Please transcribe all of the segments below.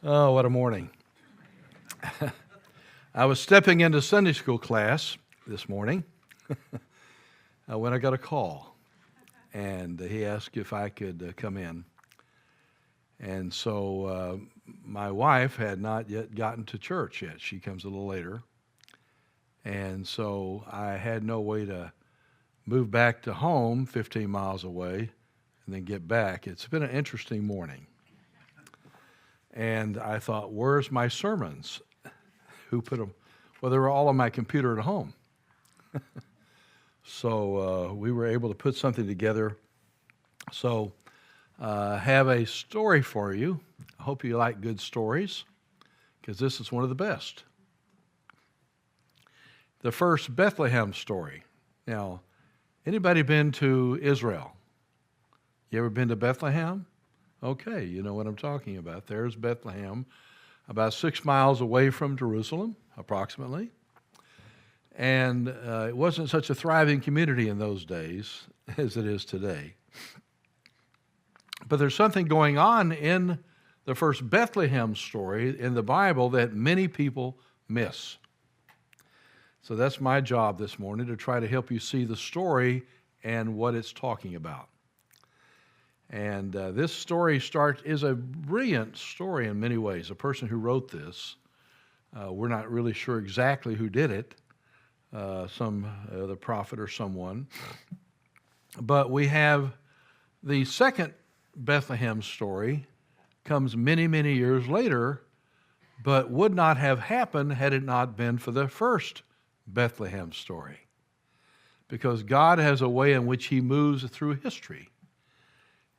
Oh, what a morning. I was stepping into Sunday school class this morning when I got a call, and he asked if I could come in. And so my wife had not yet gotten to church yet. She comes a little later. And so I had no way to move back to home 15 miles away and then get back. It's been an interesting morning. And I thought, where's my sermons? Who put them? Well, they were all on my computer at home. So we were able to put something together. So have a story for you. I hope you like good stories, because this is one of the best. The first Bethlehem story. Now, anybody been to Israel? You ever been to Bethlehem? Okay, you know what I'm talking about. There's Bethlehem, about 6 miles away from Jerusalem, approximately. And it wasn't such a thriving community in those days as it is today. But there's something going on in the first Bethlehem story in the Bible that many people miss. So that's my job this morning, to try to help you see the story and what it's talking about. And this story is a brilliant story in many ways. The person who wrote this, we're not really sure exactly who did it, the prophet or someone. But we have the second Bethlehem story, comes many, many years later, but would not have happened had it not been for the first Bethlehem story. Because God has a way in which he moves through history.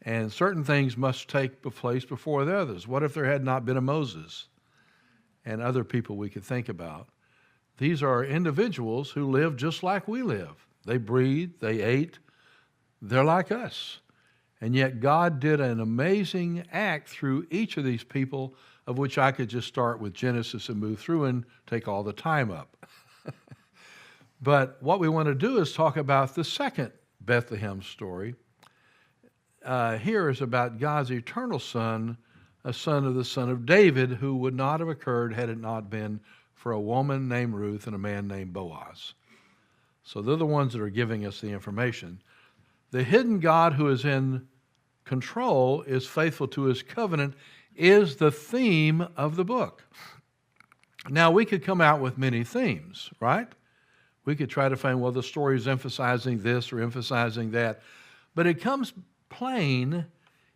And certain things must take place before the others. What if there had not been a Moses and other people we could think about? These are individuals who live just like we live. They breathed, they ate, they're like us. And yet God did an amazing act through each of these people, of which I could just start with Genesis and move through and take all the time up. But what we want to do is talk about the second Bethlehem story. Here is about God's eternal son, a son of the son of David, who would not have occurred had it not been for a woman named Ruth and a man named Boaz. So they're the ones that are giving us the information. The hidden God who is in control, is faithful to his covenant, is the theme of the book. Now, we could come out with many themes, right? We could try to find, well, the story is emphasizing this or emphasizing that. But it comes plain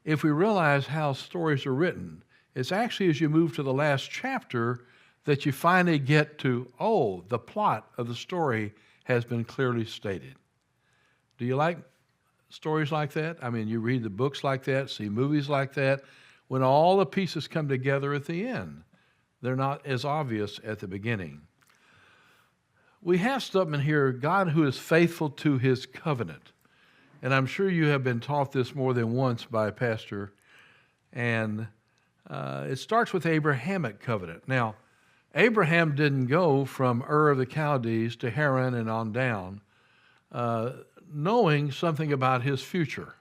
if we realize how stories are written. It's actually as you move to the last chapter that you finally get to, the plot of the story has been clearly stated. Do you like stories like that? I mean, you read the books like that, see movies like that. When all the pieces come together at the end, they're not as obvious at the beginning. We have something here, God who is faithful to his covenant. And I'm sure you have been taught this more than once by a pastor. And it starts with Abrahamic covenant. Now, Abraham didn't go from Ur of the Chaldees to Haran and on down, knowing something about his future.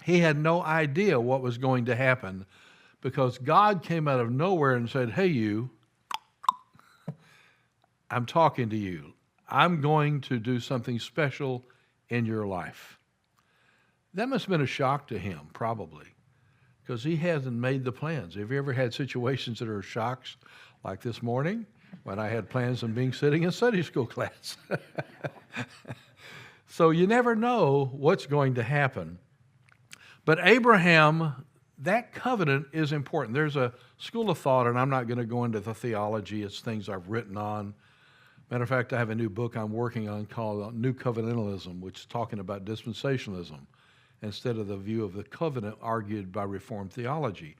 He had no idea what was going to happen, because God came out of nowhere and said, hey, you, I'm talking to you. I'm going to do something special in your life. That must have been a shock to him, probably, because he hasn't made the plans. Have you ever had situations that are shocks, like this morning when I had plans on sitting in Sunday school class? So you never know what's going to happen. But Abraham, that covenant is important. There's a school of thought, and I'm not going to go into the theology. It's things I've written on. Matter of fact, I have a new book I'm working on called New Covenantalism, which is talking about dispensationalism instead of the view of the covenant argued by Reformed theology.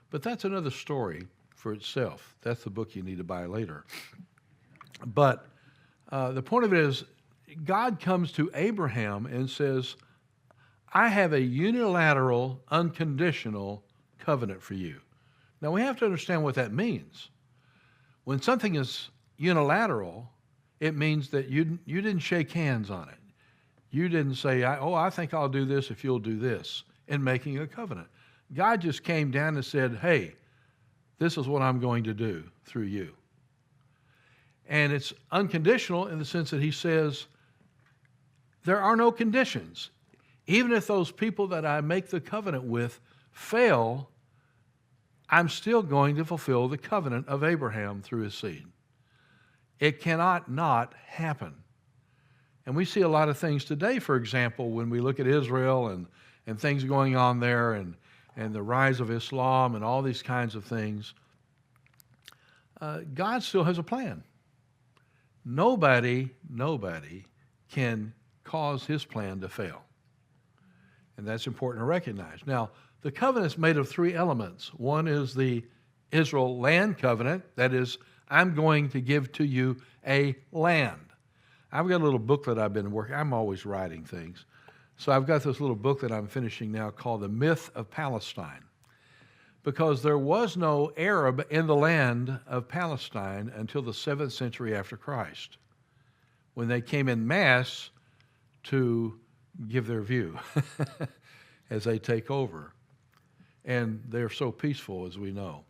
But that's another story for itself. That's the book you need to buy later. But the point of it is, God comes to Abraham and says, I have a unilateral, unconditional covenant for you. Now, we have to understand what that means. When something is unilateral, it means that you didn't shake hands on it. You didn't say, I think I'll do this if you'll do this, in making a covenant. God just came down and said, hey, this is what I'm going to do through you. And it's unconditional in the sense that he says, there are no conditions. Even if those people that I make the covenant with fail, I'm still going to fulfill the covenant of Abraham through his seed. It cannot not happen. And we see a lot of things today, for example, when we look at Israel and things going on there and the rise of Islam and all these kinds of things. God still has a plan. Nobody can cause his plan to fail. And that's important to recognize. Now, the covenant is made of three elements. One is the Israel land covenant. That is, I'm going to give to you a land. I've got a little booklet I've been working. I'm always writing things. So I've got this little book that I'm finishing now called The Myth of Palestine. Because there was no Arab in the land of Palestine until the 7th century after Christ, when they came in mass to give their view as they take over. And they're so peaceful, as we know.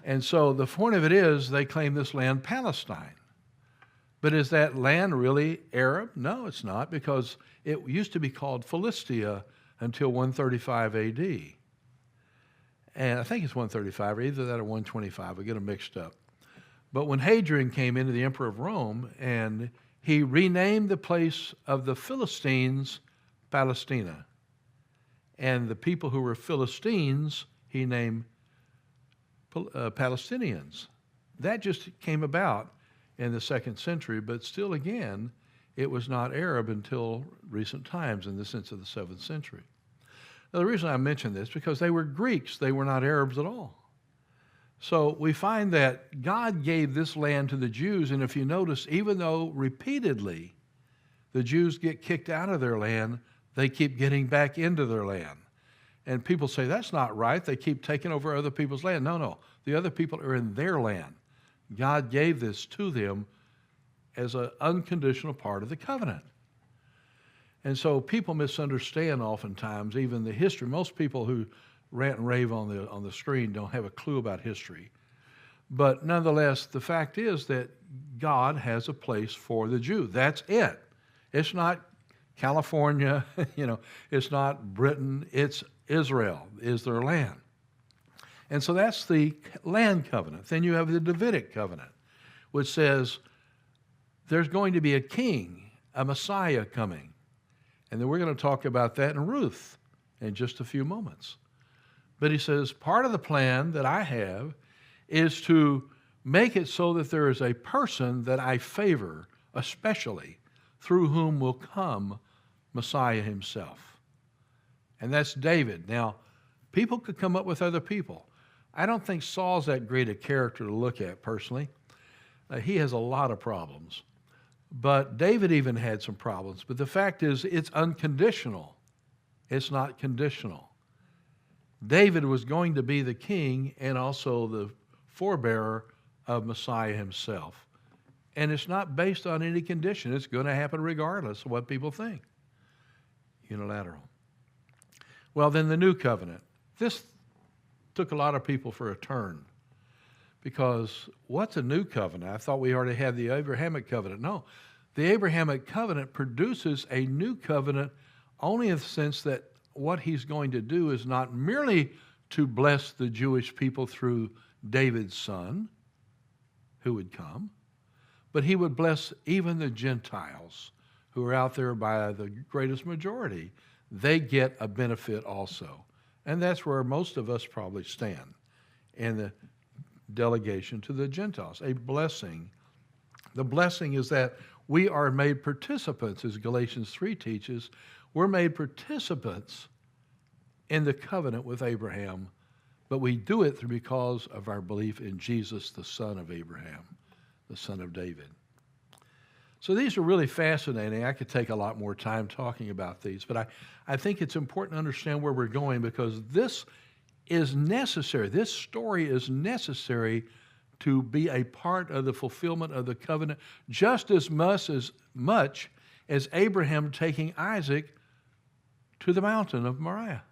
And so the point of it is they claim this land Palestine. But is that land really Arab? No, it's not, because it used to be called Philistia until 135 A.D. And I think it's 135, or either that or 125. I get them mixed up. But when Hadrian came into the emperor of Rome, and he renamed the place of the Philistines Palestina. And the people who were Philistines, he named Palestinians. That just came about in the 2nd century, but still again, it was not Arab until recent times in the sense of the 7th century. Now, the reason I mention this is because they were Greeks. They were not Arabs at all. So we find that God gave this land to the Jews, and if you notice, even though repeatedly the Jews get kicked out of their land, they keep getting back into their land. And people say, that's not right. They keep taking over other people's land. No. The other people are in their land. God gave this to them as an unconditional part of the covenant. And so people misunderstand oftentimes even the history. Most people who rant and rave on the screen don't have a clue about history. But nonetheless, the fact is that God has a place for the Jew. That's it. It's not California, it's not Britain, it's Israel is their land. And so that's the land covenant. Then you have the Davidic covenant, which says there's going to be a king, a Messiah coming. And then we're going to talk about that in Ruth in just a few moments. But he says, part of the plan that I have is to make it so that there is a person that I favor, especially, through whom will come Messiah himself. And that's David. Now, people could come up with other people. I don't think Saul's that great a character to look at personally. He has a lot of problems. But David even had some problems. But the fact is, it's unconditional. It's not conditional. David was going to be the king and also the forebearer of Messiah himself. And it's not based on any condition. It's going to happen regardless of what people think. Unilateral. Well, then the new covenant. This took a lot of people for a turn. Because what's a new covenant? I thought we already had the Abrahamic covenant. No, the Abrahamic covenant produces a new covenant only in the sense that what he's going to do is not merely to bless the Jewish people through David's son, who would come, but he would bless even the Gentiles who are out there by the greatest majority. They get a benefit also. And that's where most of us probably stand in the delegation to the Gentiles, a blessing. The blessing is that we are made participants, as Galatians 3 teaches. We're made participants in the covenant with Abraham, but we do it because of our belief in Jesus, the son of Abraham, the son of David. So these are really fascinating. I could take a lot more time talking about these, but I think it's important to understand where we're going because this is necessary. This story is necessary to be a part of the fulfillment of the covenant just as much as Abraham taking Isaac to the mountain of Moriah.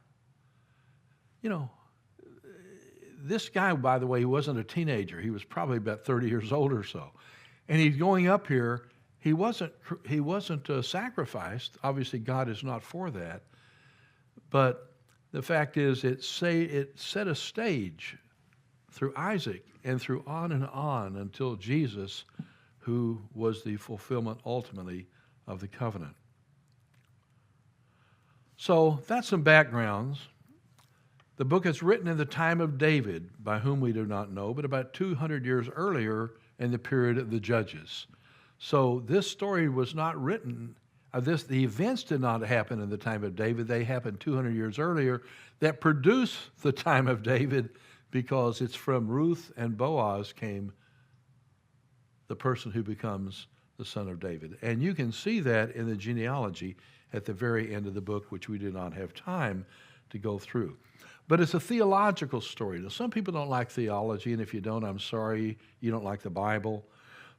this guy, by the way, he wasn't a teenager. He was probably about 30 years old or so. And he's going up here. He wasn't sacrificed. Obviously, God is not for that. But the fact is, it set a stage through Isaac and through on and on until Jesus, who was the fulfillment ultimately of the covenant. So that's some backgrounds. The book is written in the time of David, by whom we do not know, but about 200 years earlier in the period of the Judges. So this story was not written, the events did not happen in the time of David. They happened 200 years earlier that produced the time of David, because it's from Ruth and Boaz came the person who becomes the son of David. And you can see that in the genealogy at the very end of the book, which we do not have time to go through. But it's a theological story. Now, some people don't like theology, and if you don't, I'm sorry, you don't like the Bible.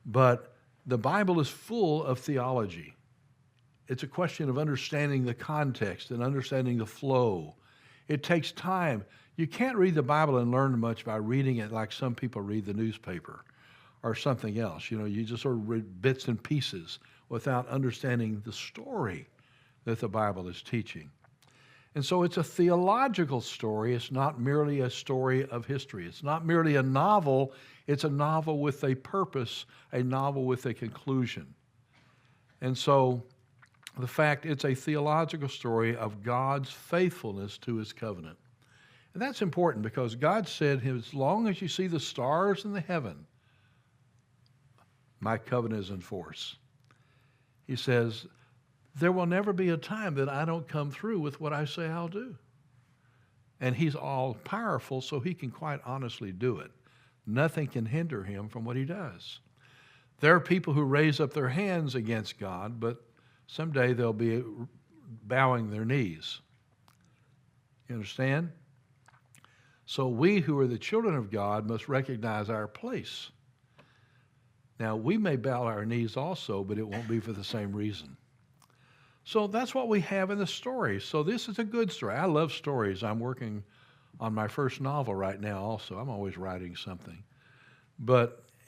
But the Bible is full of theology. It's a question of understanding the context and understanding the flow. It takes time. You can't read the Bible and learn much by reading it like some people read the newspaper or something else. You know, you just sort of read bits and pieces without understanding the story that the Bible is teaching. And so it's a theological story. It's not merely a story of history. It's not merely a novel. It's a novel with a purpose, a novel with a conclusion. And so the fact it's a theological story of God's faithfulness to his covenant. And that's important because God said, as long as you see the stars in the heaven, my covenant is in force. He says, there will never be a time that I don't come through with what I say I'll do. And he's all powerful, so he can quite honestly do it. Nothing can hinder him from what he does. There are people who raise up their hands against God, but someday they'll be bowing their knees. You understand? So we who are the children of God must recognize our place. Now, we may bow our knees also, but it won't be for the same reason. So that's what we have in the story. So this is a good story. I love stories. I'm working on my first novel right now also. I'm always writing something.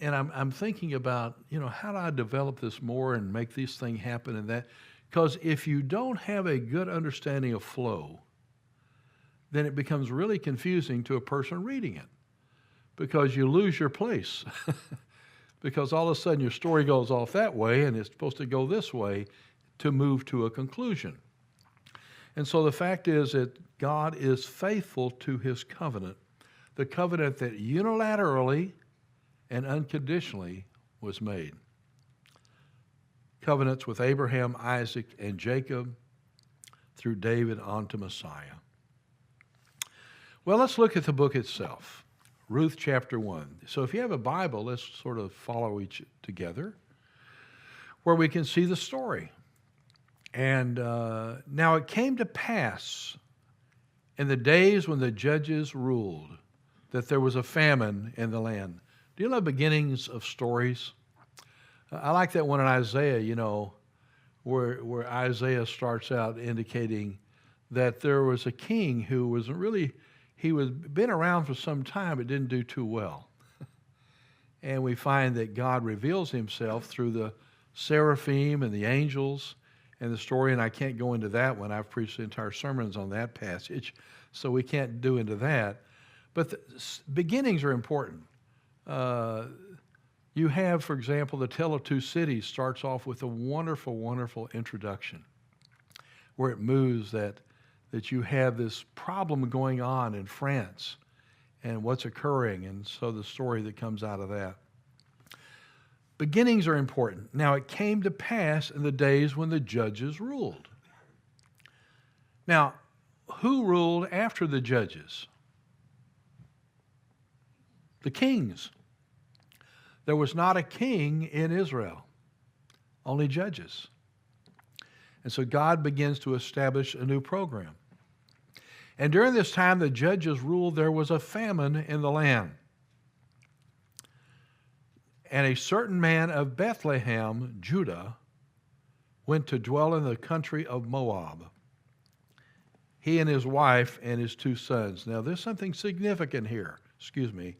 And I'm thinking about, how do I develop this more and make this thing happen and that? Because if you don't have a good understanding of flow, then it becomes really confusing to a person reading it because you lose your place. Because all of a sudden your story goes off that way and it's supposed to go this way to move to a conclusion. And so the fact is that God is faithful to his covenant, the covenant that unilaterally and unconditionally was made. Covenants with Abraham, Isaac, and Jacob through David on to Messiah. Well, let's look at the book itself, Ruth chapter 1. So if you have a Bible, let's sort of follow each together where we can see the story. And now it came to pass in the days when the judges ruled that there was a famine in the land. Do you love beginnings of stories? I like that one in Isaiah, where Isaiah starts out indicating that there was a king who was been around for some time but didn't do too well. And we find that God reveals himself through the seraphim and the angels and the story, and I can't go into that one. I've preached entire sermons on that passage, so we can't do into that. But the beginnings are important. You have, for example, the Tale of Two Cities starts off with a wonderful, wonderful introduction where it moves that you have this problem going on in France and what's occurring, and so the story that comes out of that. Beginnings are important. Now, it came to pass in the days when the judges ruled. Now, who ruled after the judges? The kings. There was not a king in Israel, only judges. And so God begins to establish a new program. And during this time the judges ruled, there was a famine in the land. And a certain man of Bethlehem, Judah, went to dwell in the country of Moab, he and his wife and his two sons. Now, there's something significant here. excuse me,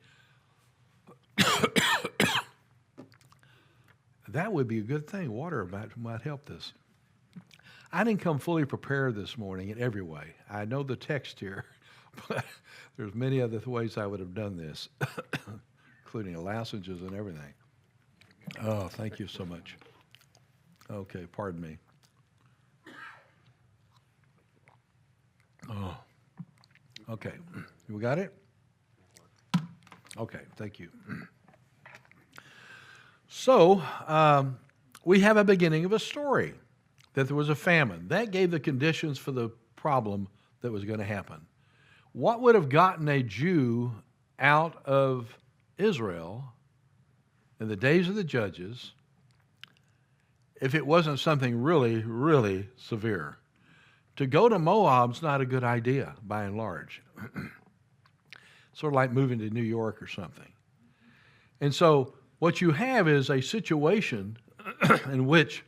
that would be a good thing. Water might help this. I didn't come fully prepared this morning in every way. I know the text here, but there's many other ways I would have done this, including lozenges and everything. Oh, thank you so much. Okay, pardon me. Oh, okay. You got it? Okay, thank you. So, we have a beginning of a story, that there was a famine. That gave the conditions for the problem that was going to happen. What would have gotten a Jew out of Israel in the days of the Judges if it wasn't something really, really severe? To go to Moab's not a good idea, by and large. Sort of like moving to New York or something. And so what you have is a situation in which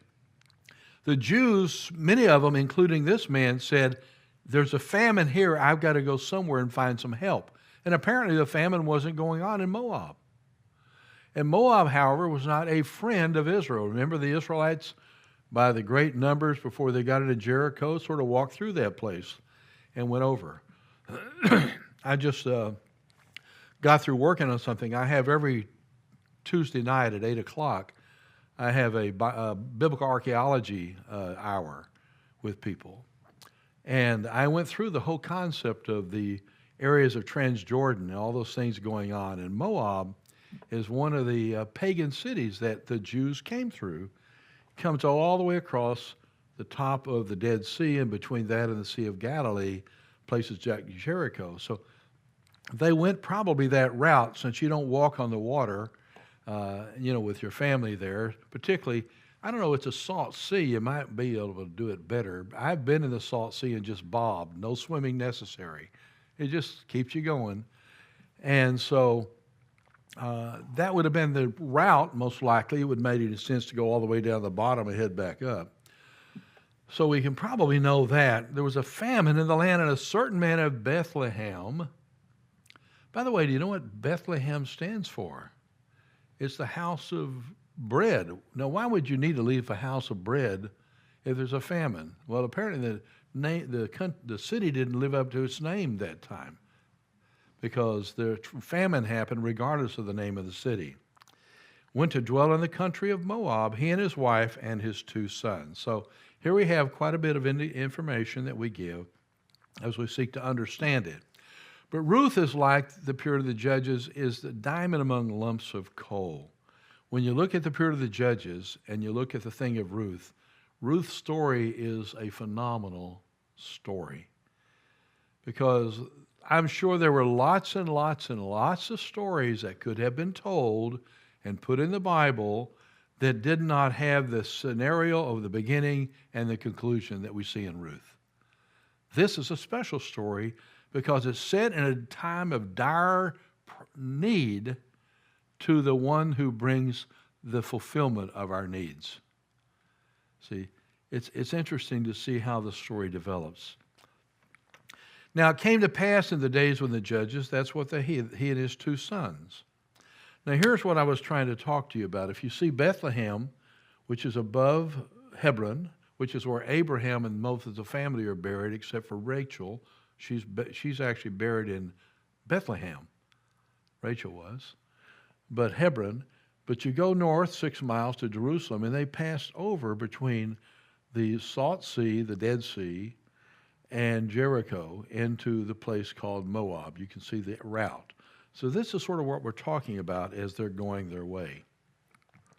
the Jews, many of them, including this man, said, there's a famine here, I've got to go somewhere and find some help. And apparently the famine wasn't going on in Moab. And Moab, however, was not a friend of Israel. Remember, the Israelites, by the great numbers before they got into Jericho, sort of walked through that place and went over. I just got through working on something. I have every Tuesday night at 8 o'clock, I have a biblical archaeology hour with people. And I went through the whole concept of the areas of Transjordan and all those things going on. And Moab is one of the pagan cities that the Jews came through. It comes all the way across the top of the Dead Sea, and between that and the Sea of Galilee, places like Jericho. So they went probably that route, since you don't walk on the water, with your family there. Particularly, I don't know, it's a salt sea. You might be able to do it better. I've been in the salt sea and just bobbed. No swimming necessary. It just keeps you going. And so that would have been the route, most likely. It would have made sense to go all the way down the bottom and head back up. So we can probably know that. There was a famine in the land, and a certain man of Bethlehem. By the way, do you know what Bethlehem stands for? It's the house of bread. Now, why would you need to leave a house of bread if there's a famine? Well, apparently the city didn't live up to its name that time, because the famine happened regardless of the name of the city. Went to dwell in the country of Moab, he and his wife and his 2 sons. So here we have quite a bit of information that we give as we seek to understand it. But Ruth is like the period of the Judges, is the diamond among lumps of coal. When you look at the period of the Judges and you look at the thing of Ruth, Ruth's story is a phenomenal story. Because I'm sure there were lots and lots and lots of stories that could have been told and put in the Bible that did not have the scenario of the beginning and the conclusion that we see in Ruth. This is a special story because it's set in a time of dire need to the one who brings the fulfillment of our needs. See, it's interesting to see how the story develops. Now, it came to pass in the days when the Judges, that's what he and his 2 sons. Now, here's what I was trying to talk to you about. If you see Bethlehem, which is above Hebron, which is where Abraham and most of the family are buried, except for Rachel. She's actually buried in Bethlehem. Rachel was. But Hebron. But you go north 6 miles to Jerusalem, and they passed over between the Salt Sea, the Dead Sea, and Jericho into the place called Moab. You can see the route. So this is sort of what we're talking about as they're going their way.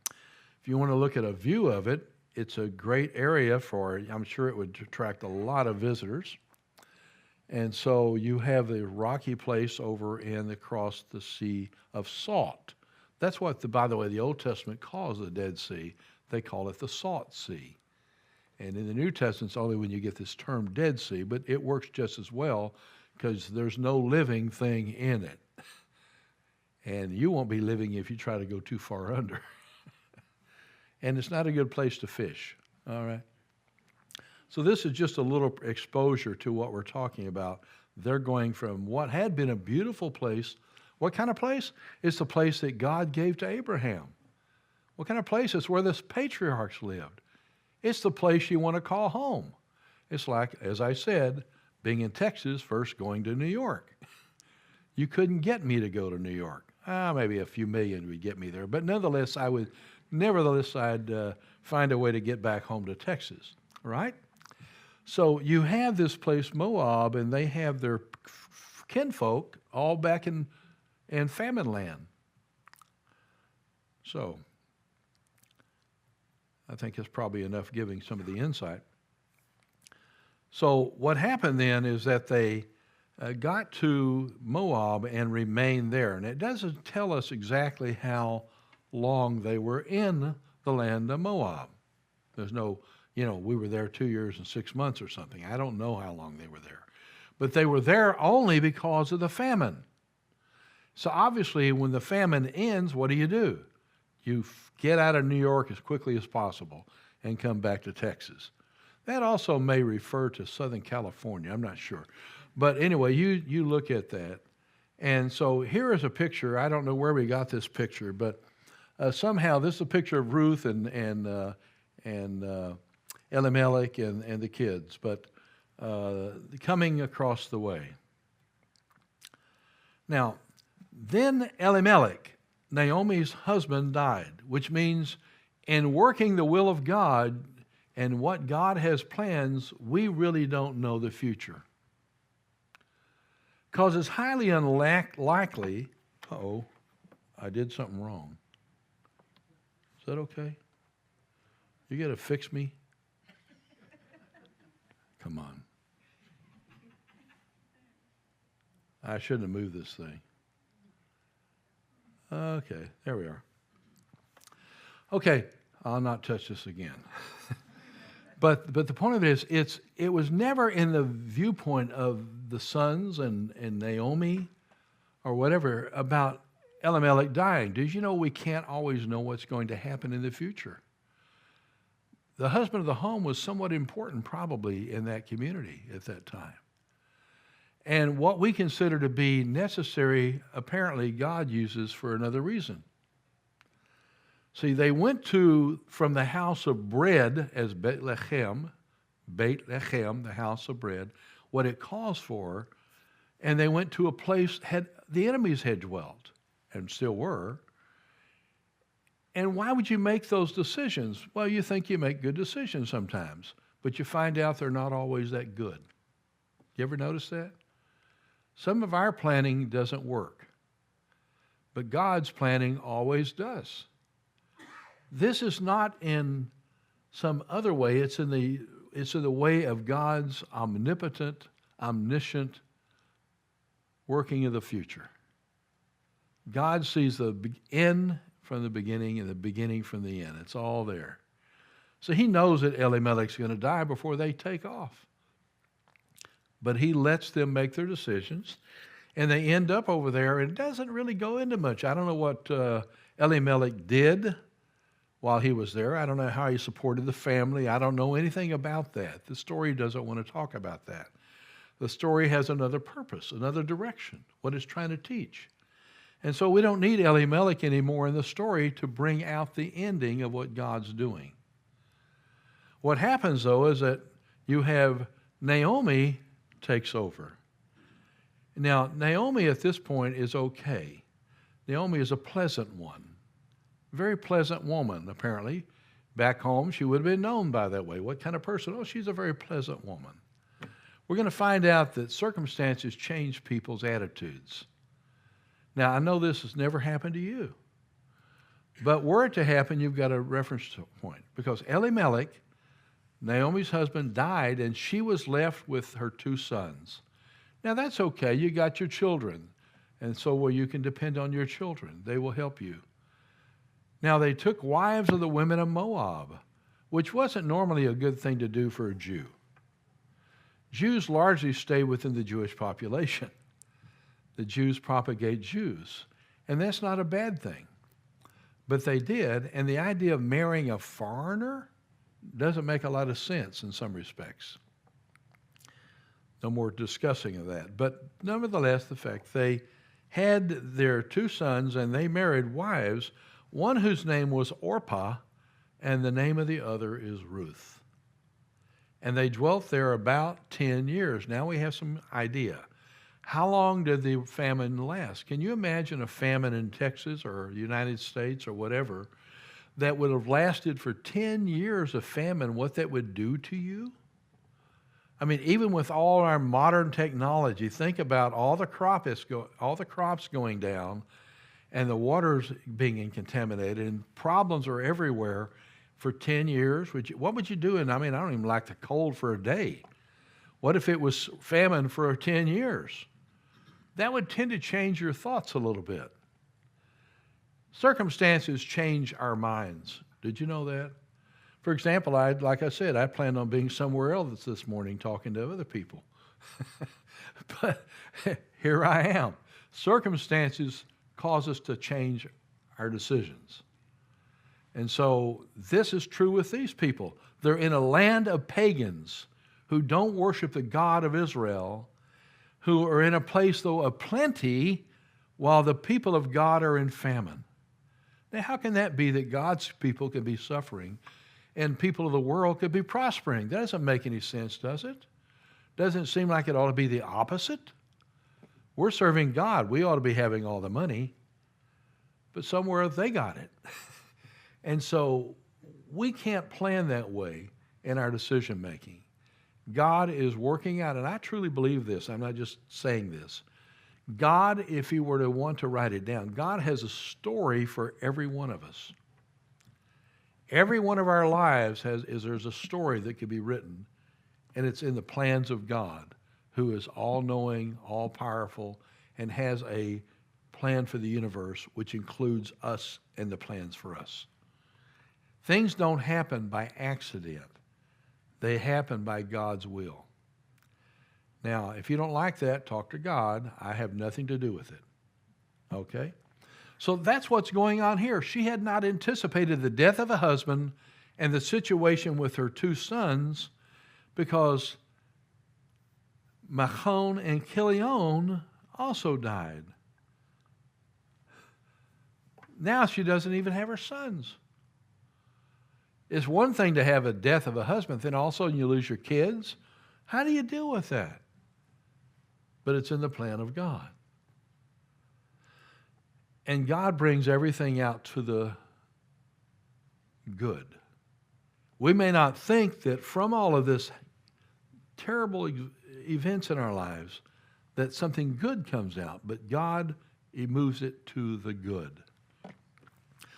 If you want to look at a view of it, it's a great area I'm sure it would attract a lot of visitors. And so you have the rocky place over across the Sea of Salt. That's what, by the way, the Old Testament calls the Dead Sea. They call it the Salt Sea. And in the New Testament, it's only when you get this term Dead Sea, but it works just as well because there's no living thing in it. And you won't be living if you try to go too far under. And it's not a good place to fish, all right? So this is just a little exposure to what we're talking about. They're going from what had been a beautiful place What kind of place? It's the place that God gave to Abraham. What kind of place? It's where the patriarchs lived. It's the place you want to call home. It's like, as I said, being in Texas versus going to New York. You couldn't get me to go to New York. Maybe a few million would get me there. But nonetheless, I'd find a way to get back home to Texas, right? So you have this place, Moab, and they have their kinfolk all back in famine land. So I think it's probably enough giving some of the insight. So what happened then is that they got to Moab and remained there. And it doesn't tell us exactly how long they were in the land of Moab. There's no, we were there 2 years and 6 months or something. I don't know how long they were there. But they were there only because of the famine. So obviously, when the famine ends, what do? You get out of New York as quickly as possible and come back to Texas. That also may refer to Southern California. I'm not sure. But anyway, you look at that. And so here is a picture. I don't know where we got this picture, but somehow this is a picture of Ruth and Elimelech and the kids, but coming across the way. Now, then Elimelech, Naomi's husband, died, which means in working the will of God and what God has plans, we really don't know the future. Because it's highly unlikely, I did something wrong. Is that okay? You got to fix me? Come on. I shouldn't have moved this thing. Okay, there we are. Okay, I'll not touch this again. But the point of it is, it was never in the viewpoint of the sons and Naomi or whatever about Elimelech dying. Did you know we can't always know what's going to happen in the future? The husband of the home was somewhat important probably in that community at that time. And what we consider to be necessary, apparently God uses for another reason. See, they went from the house of bread as Bethlehem, the house of bread, what it calls for, and they went to a place the enemies had dwelt, and still were. And why would you make those decisions? Well, you think you make good decisions sometimes, but you find out they're not always that good. You ever notice that? Some of our planning doesn't work, but God's planning always does. This is not in some other way. It's in the way of God's omnipotent, omniscient working of the future. God sees the end from the beginning and the beginning from the end. It's all there. So he knows that Elimelech's going to die before they take off. But he lets them make their decisions, and they end up over there, and it doesn't really go into much. I don't know what Elimelech did while he was there. I don't know how he supported the family. I don't know anything about that. The story doesn't want to talk about that. The story has another purpose, another direction, what it's trying to teach. And so we don't need Elimelech anymore in the story to bring out the ending of what God's doing. What happens, though, is that you have Naomi takes over. Now, Naomi at this point is okay. Naomi is a pleasant one. Very pleasant woman, apparently. Back home, she would have been known by that way. What kind of person? Oh, she's a very pleasant woman. We're going to find out that circumstances change people's attitudes. Now, I know this has never happened to you. But were it to happen, you've got a reference point. Because Elimelech, Naomi's husband, died, and she was left with her 2 sons. Now, that's okay. You got your children. And so, you can depend on your children. They will help you. Now, they took wives of the women of Moab, which wasn't normally a good thing to do for a Jew. Jews largely stay within the Jewish population. The Jews propagate Jews, and that's not a bad thing. But they did, and the idea of marrying a foreigner doesn't make a lot of sense in some respects. No more discussing of that. But nevertheless, the fact they had their 2 sons, and they married wives, one whose name was Orpah, and the name of the other is Ruth. And they dwelt there about 10 years. Now we have some idea. How long did the famine last? Can you imagine a famine in Texas or the United States or whatever that would have lasted for 10 years of famine, what that would do to you? I mean, even with all our modern technology, think about all the crops going down and the waters being contaminated, and problems are everywhere for 10 years. What would you do? I mean, I don't even like the cold for a day. What if it was famine for 10 years? That would tend to change your thoughts a little bit. Circumstances change our minds. Did you know that? For example, like I said, I planned on being somewhere else this morning talking to other people. But here I am. Circumstances cause us to change our decisions. And so this is true with these people. They're in a land of pagans who don't worship the God of Israel, who are in a place, though, of plenty, while the people of God are in famine. Now, how can that be that God's people can be suffering and people of the world could be prospering? That doesn't make any sense, does it? Doesn't it seem like it ought to be the opposite? We're serving God. We ought to be having all the money, but somewhere they got it. And so we can't plan that way in our decision making. God is working out, and I truly believe this. I'm not just saying this. God, if he were to want to write it down, God has a story for every one of us. Every one of our lives there's a story that could be written, and it's in the plans of God, who is all-knowing, all-powerful, and has a plan for the universe, which includes us and the plans for us. Things don't happen by accident. They happen by God's will. Now, if you don't like that, talk to God. I have nothing to do with it. Okay? So that's what's going on here. She had not anticipated the death of a husband and the situation with her 2 sons, because Machon and Chilion also died. Now she doesn't even have her sons. It's one thing to have a death of a husband, then also you lose your kids. How do you deal with that? But it's in the plan of God. And God brings everything out to the good. We may not think that from all of this terrible events in our lives that something good comes out, but God, he moves it to the good.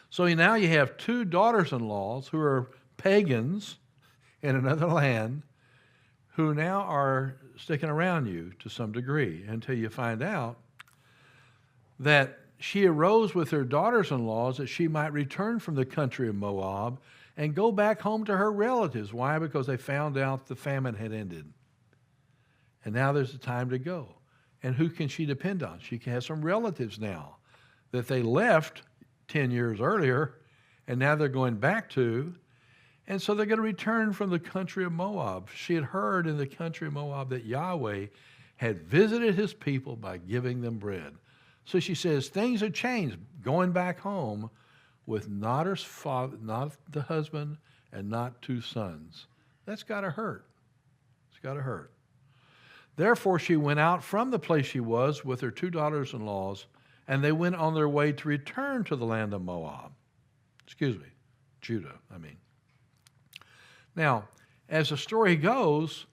So now you have 2 daughters-in-laws who are pagans in another land who now are sticking around you to some degree until you find out that she arose with her daughters-in-laws that she might return from the country of Moab and go back home to her relatives. Why? Because they found out the famine had ended. And now there's a time to go. And who can she depend on? She has some relatives now that they left 10 years earlier, and now they're going back to, and so they're going to return from the country of Moab. She had heard in the country of Moab that Yahweh had visited his people by giving them bread. So she says, things have changed, going back home with not her father, not the husband, and not 2 sons. That's got to hurt. It's got to hurt. Therefore she went out from the place she was with her 2 daughters-in-laws, and they went on their way to return to the land of Moab. Judah, I mean. Now, as the story goes,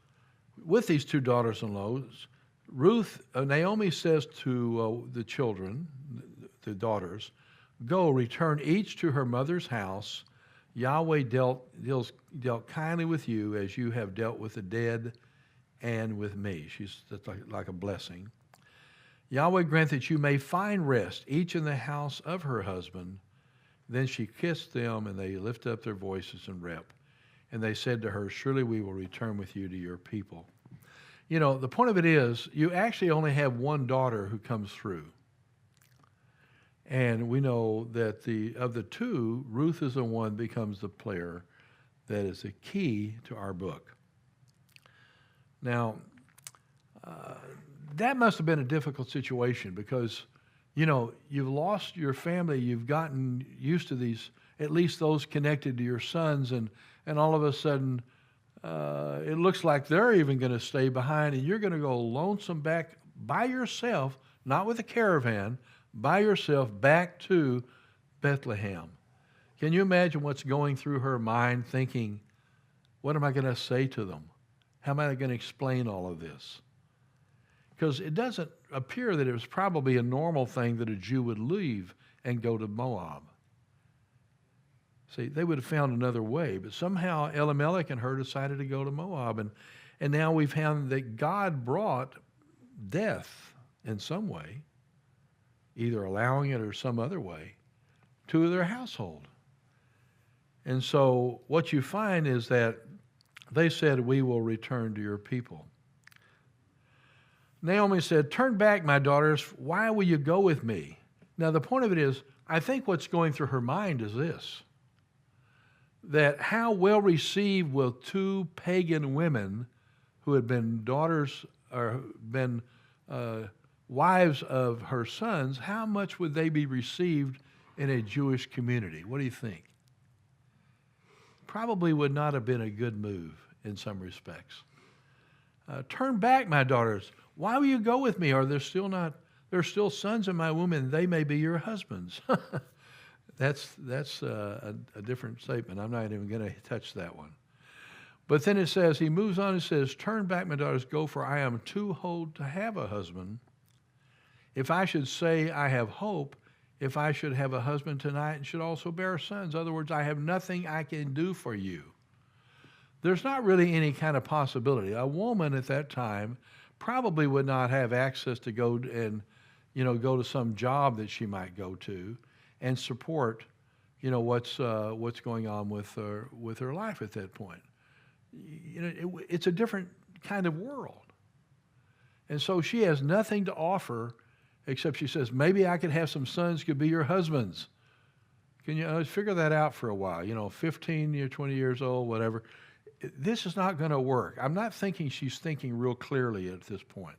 with these 2 daughters-in-laws, Naomi says to the children, the daughters, go, return each to her mother's house. Yahweh dealt kindly with you as you have dealt with the dead and with me. That's like a blessing. Yahweh grant that you may find rest, each in the house of her husband. Then she kissed them, and they lifted up their voices and wept. And they said to her, surely we will return with you to your people. You know, the point of it is, you actually only have 1 daughter who comes through. And we know that of the 2, Ruth is the one that becomes the player that is the key to our book. Now, that must have been a difficult situation, because You've lost your family. You've gotten used to these, at least those connected to your sons, and all of a sudden, it looks like they're even going to stay behind, and you're going to go lonesome back by yourself, not with a caravan, by yourself back to Bethlehem. Can you imagine what's going through her mind, thinking, what am I going to say to them? How am I going to explain all of this? Because it doesn't appear that it was probably a normal thing that a Jew would leave and go to Moab. See, they would have found another way, but somehow Elimelech and her decided to go to Moab, and now we've found that God brought death in some way, either allowing it or some other way, to their household. And so what you find is that they said, we will return to your people. Naomi said, turn back, my daughters. Why will you go with me? Now, the point of it is, I think what's going through her mind is this, that how well received will two pagan women who had been daughters or been wives of her sons, how much would they be received in a Jewish community? What do you think? Probably would not have been a good move in some respects. Turn back, my daughters. Why will you go with me? Are there still sons in my womb, and they may be your husbands? That's a different statement. I'm not even going to touch that one. But then it says, he moves on and says, turn back, my daughters, go, for I am too old to have a husband. If I should say I have hope, if I should have a husband tonight and should also bear sons. In other words, I have nothing I can do for you. There's not really any kind of possibility. A woman at that time probably would not have access to go and, go to some job that she might go to and support, what's going on with her life at that point. It's a different kind of world. And so she has nothing to offer except she says, maybe I could have some sons, could be your husbands. Can you figure that out for a while? 15 or 20 years old, whatever. This is not going to work. I'm not thinking she's thinking real clearly at this point.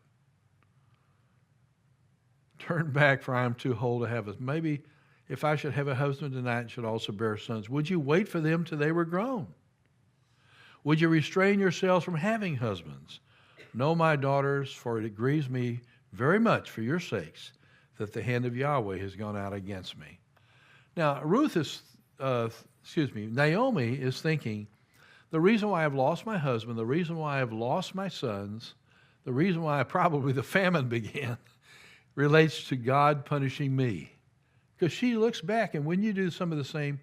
Turn back, for I am too old to have us. Maybe if I should have a husband tonight and should also bear sons, would you wait for them till they were grown? Would you restrain yourselves from having husbands? No, my daughters, for it grieves me very much for your sakes that the hand of Yahweh has gone out against me. Now, Naomi is thinking, the reason why I've lost my husband, the reason why I've lost my sons, the reason why probably the famine began, relates to God punishing me. Because she looks back, and when you do some of the same,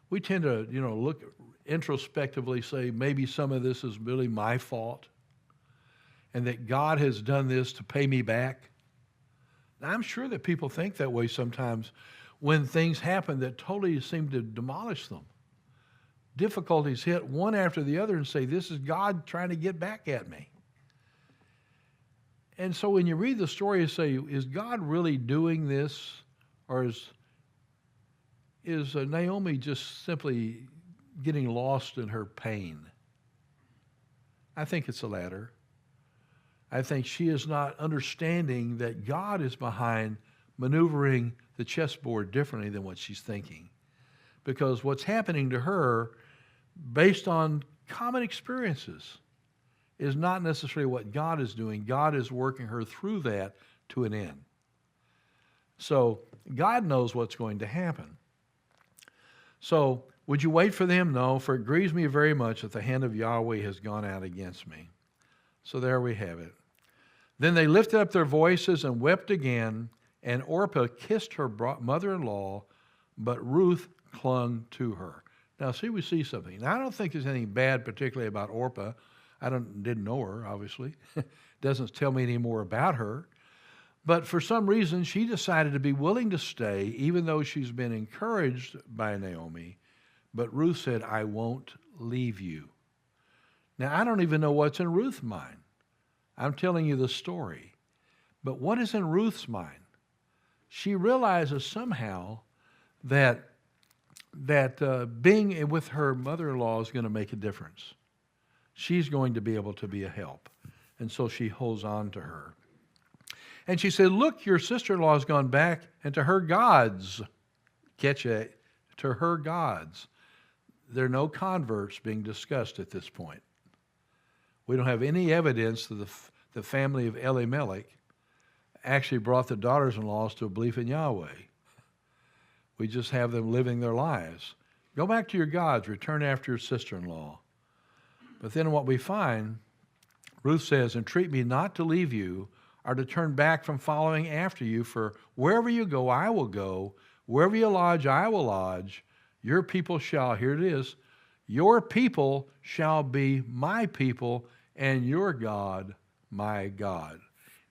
we tend to, look introspectively, say, maybe some of this is really my fault, and that God has done this to pay me back. Now, I'm sure that people think that way sometimes when things happen that totally seem to demolish them. Difficulties hit one after the other and say, this is God trying to get back at me. And so when you read the story, you say, is God really doing this? Or is Naomi just simply getting lost in her pain? I think it's the latter. I think she is not understanding that God is behind maneuvering the chessboard differently than what she's thinking. Because what's happening to her, based on common experiences, is not necessarily what God is doing. God is working her through that to an end. So God knows what's going to happen. So would you wait for them? No, for it grieves me very much that the hand of Yahweh has gone out against me. So there we have it. Then they lifted up their voices and wept again, and Orpah kissed her mother-in-law, but Ruth clung to her. Now, we see something. Now, I don't think there's anything bad particularly about Orpah. I didn't know her, obviously. Doesn't tell me any more about her. But for some reason, she decided to be willing to stay, even though she's been encouraged by Naomi. But Ruth said, I won't leave you. Now, I don't even know what's in Ruth's mind. I'm telling you the story. But what is in Ruth's mind? She realizes somehow that being with her mother-in-law is going to make a difference. She's going to be able to be a help. And so she holds on to her. And she said, look, your sister-in-law has gone back and to her gods. Catch it, to her gods. There are no converts being discussed at this point. We don't have any evidence that the family of Elimelech actually brought the daughters-in-laws to a belief in Yahweh. We just have them living their lives. Go back to your gods, return after your sister-in-law. But then what we find, Ruth says, entreat me not to leave you or to turn back from following after you, for wherever you go, I will go. Wherever you lodge, I will lodge. Your people shall, here it is, your people shall be my people, and your God, my God.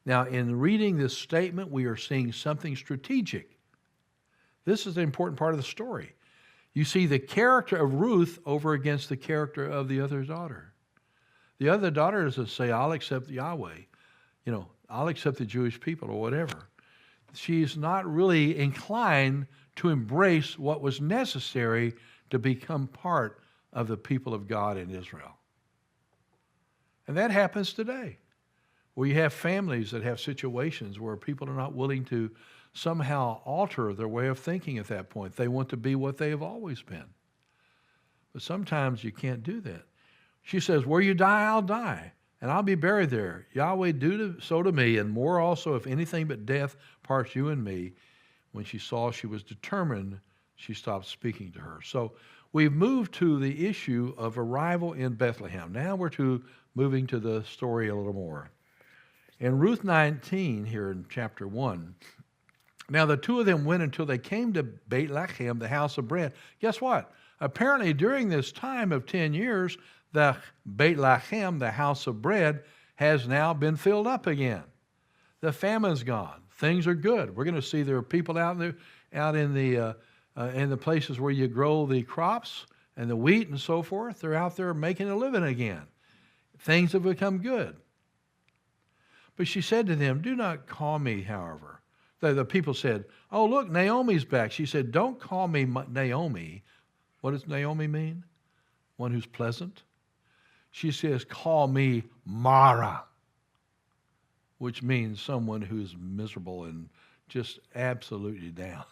Now, in reading this statement, we are seeing something strategic. This is the important part of the story. You see the character of Ruth over against the character of the other daughter. The other daughter is to say, I'll accept Yahweh. I'll accept the Jewish people or whatever. She's not really inclined to embrace what was necessary to become part of the people of God in Israel. And that happens today, where you have families that have situations where people are not willing to somehow alter their way of thinking at that point. They want to be what they have always been. But sometimes you can't do that. She says, where you die, I'll die, and I'll be buried there. Yahweh, do so to me, and more also, if anything but death parts you and me. When she saw she was determined, she stopped speaking to her. So we've moved to the issue of arrival in Bethlehem. Now we're moving to the story a little more. In Ruth 19, here in chapter 1, now the two of them went until they came to Bethlehem, the house of bread. Guess what? Apparently during this time of 10 years, the Bethlehem, the house of bread, has now been filled up again. The famine's gone. Things are good. We're going to see there are people out in the places where you grow the crops and the wheat and so forth. They're out there making a living again. Things have become good. But she said to them, do not call me, however. The people said, oh, look, Naomi's back. She said, don't call me Naomi. What does Naomi mean? One who's pleasant. She says, call me Mara, which means someone who's miserable and just absolutely down.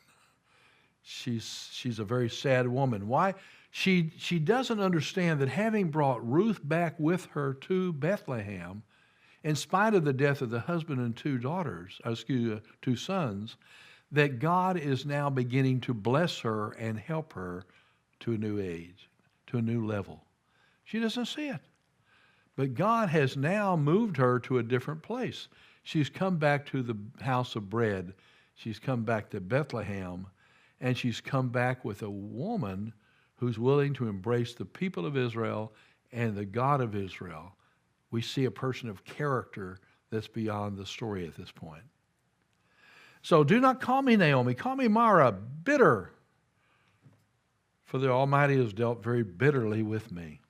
She's a very sad woman. Why? She doesn't understand that having brought Ruth back with her to Bethlehem, in spite of the death of the husband and two sons, that God is now beginning to bless her and help her to a new age, to a new level. She doesn't see it. But God has now moved her to a different place. She's come back to the house of bread. She's come back to Bethlehem, and she's come back with a woman who's willing to embrace the people of Israel and the God of Israel. We see a person of character that's beyond the story at this point. So do not call me Naomi, call me Mara, bitter, for the Almighty has dealt very bitterly with me.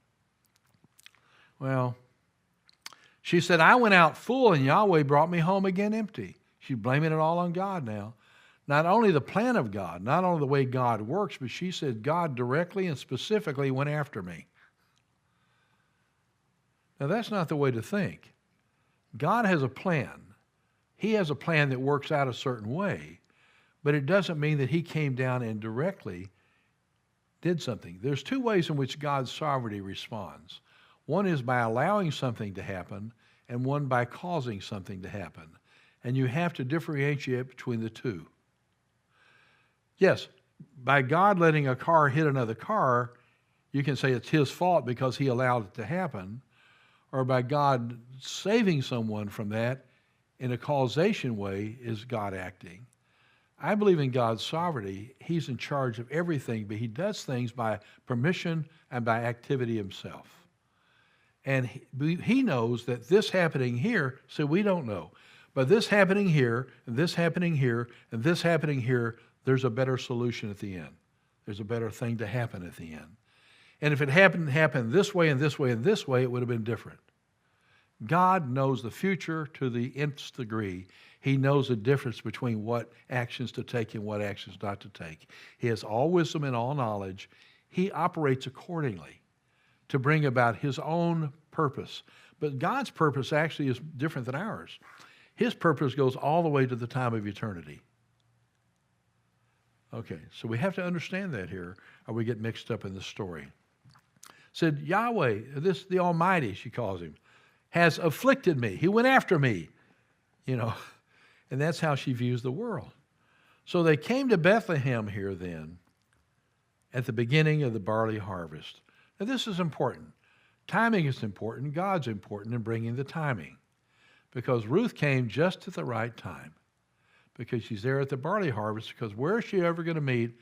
Well, she said, I went out full and Yahweh brought me home again empty. She's blaming it all on God now. Not only the plan of God, not only the way God works, but she said God directly and specifically went after me. Now, that's not the way to think. God has a plan. He has a plan that works out a certain way, but it doesn't mean that he came down and directly did something. There's two ways in which God's sovereignty responds. One is by allowing something to happen, and one by causing something to happen. And you have to differentiate between the two. Yes, by God letting a car hit another car, you can say it's his fault because he allowed it to happen. Or by God saving someone from that in a causation way is God acting. I believe in God's sovereignty. He's in charge of everything, but he does things by permission and by activity himself. And he knows that this happening here, so we don't know. But this happening here, and this happening here, and this happening here, there's a better solution at the end. There's a better thing to happen at the end. And if it happened this way and this way and this way, it would have been different. God knows the future to the nth degree. He knows the difference between what actions to take and what actions not to take. He has all wisdom and all knowledge. He operates accordingly to bring about his own purpose. But God's purpose actually is different than ours. His purpose goes all the way to the time of eternity. Okay, so we have to understand that here, or we get mixed up in the story. Said, Yahweh, this the Almighty, she calls him, has afflicted me. He went after me, and that's how she views the world. So they came to Bethlehem here then, at the beginning of the barley harvest. Now this is important. Timing is important. God's important in bringing the timing. Because Ruth came just at the right time. Because she's there at the barley harvest. Because where is she ever going to meet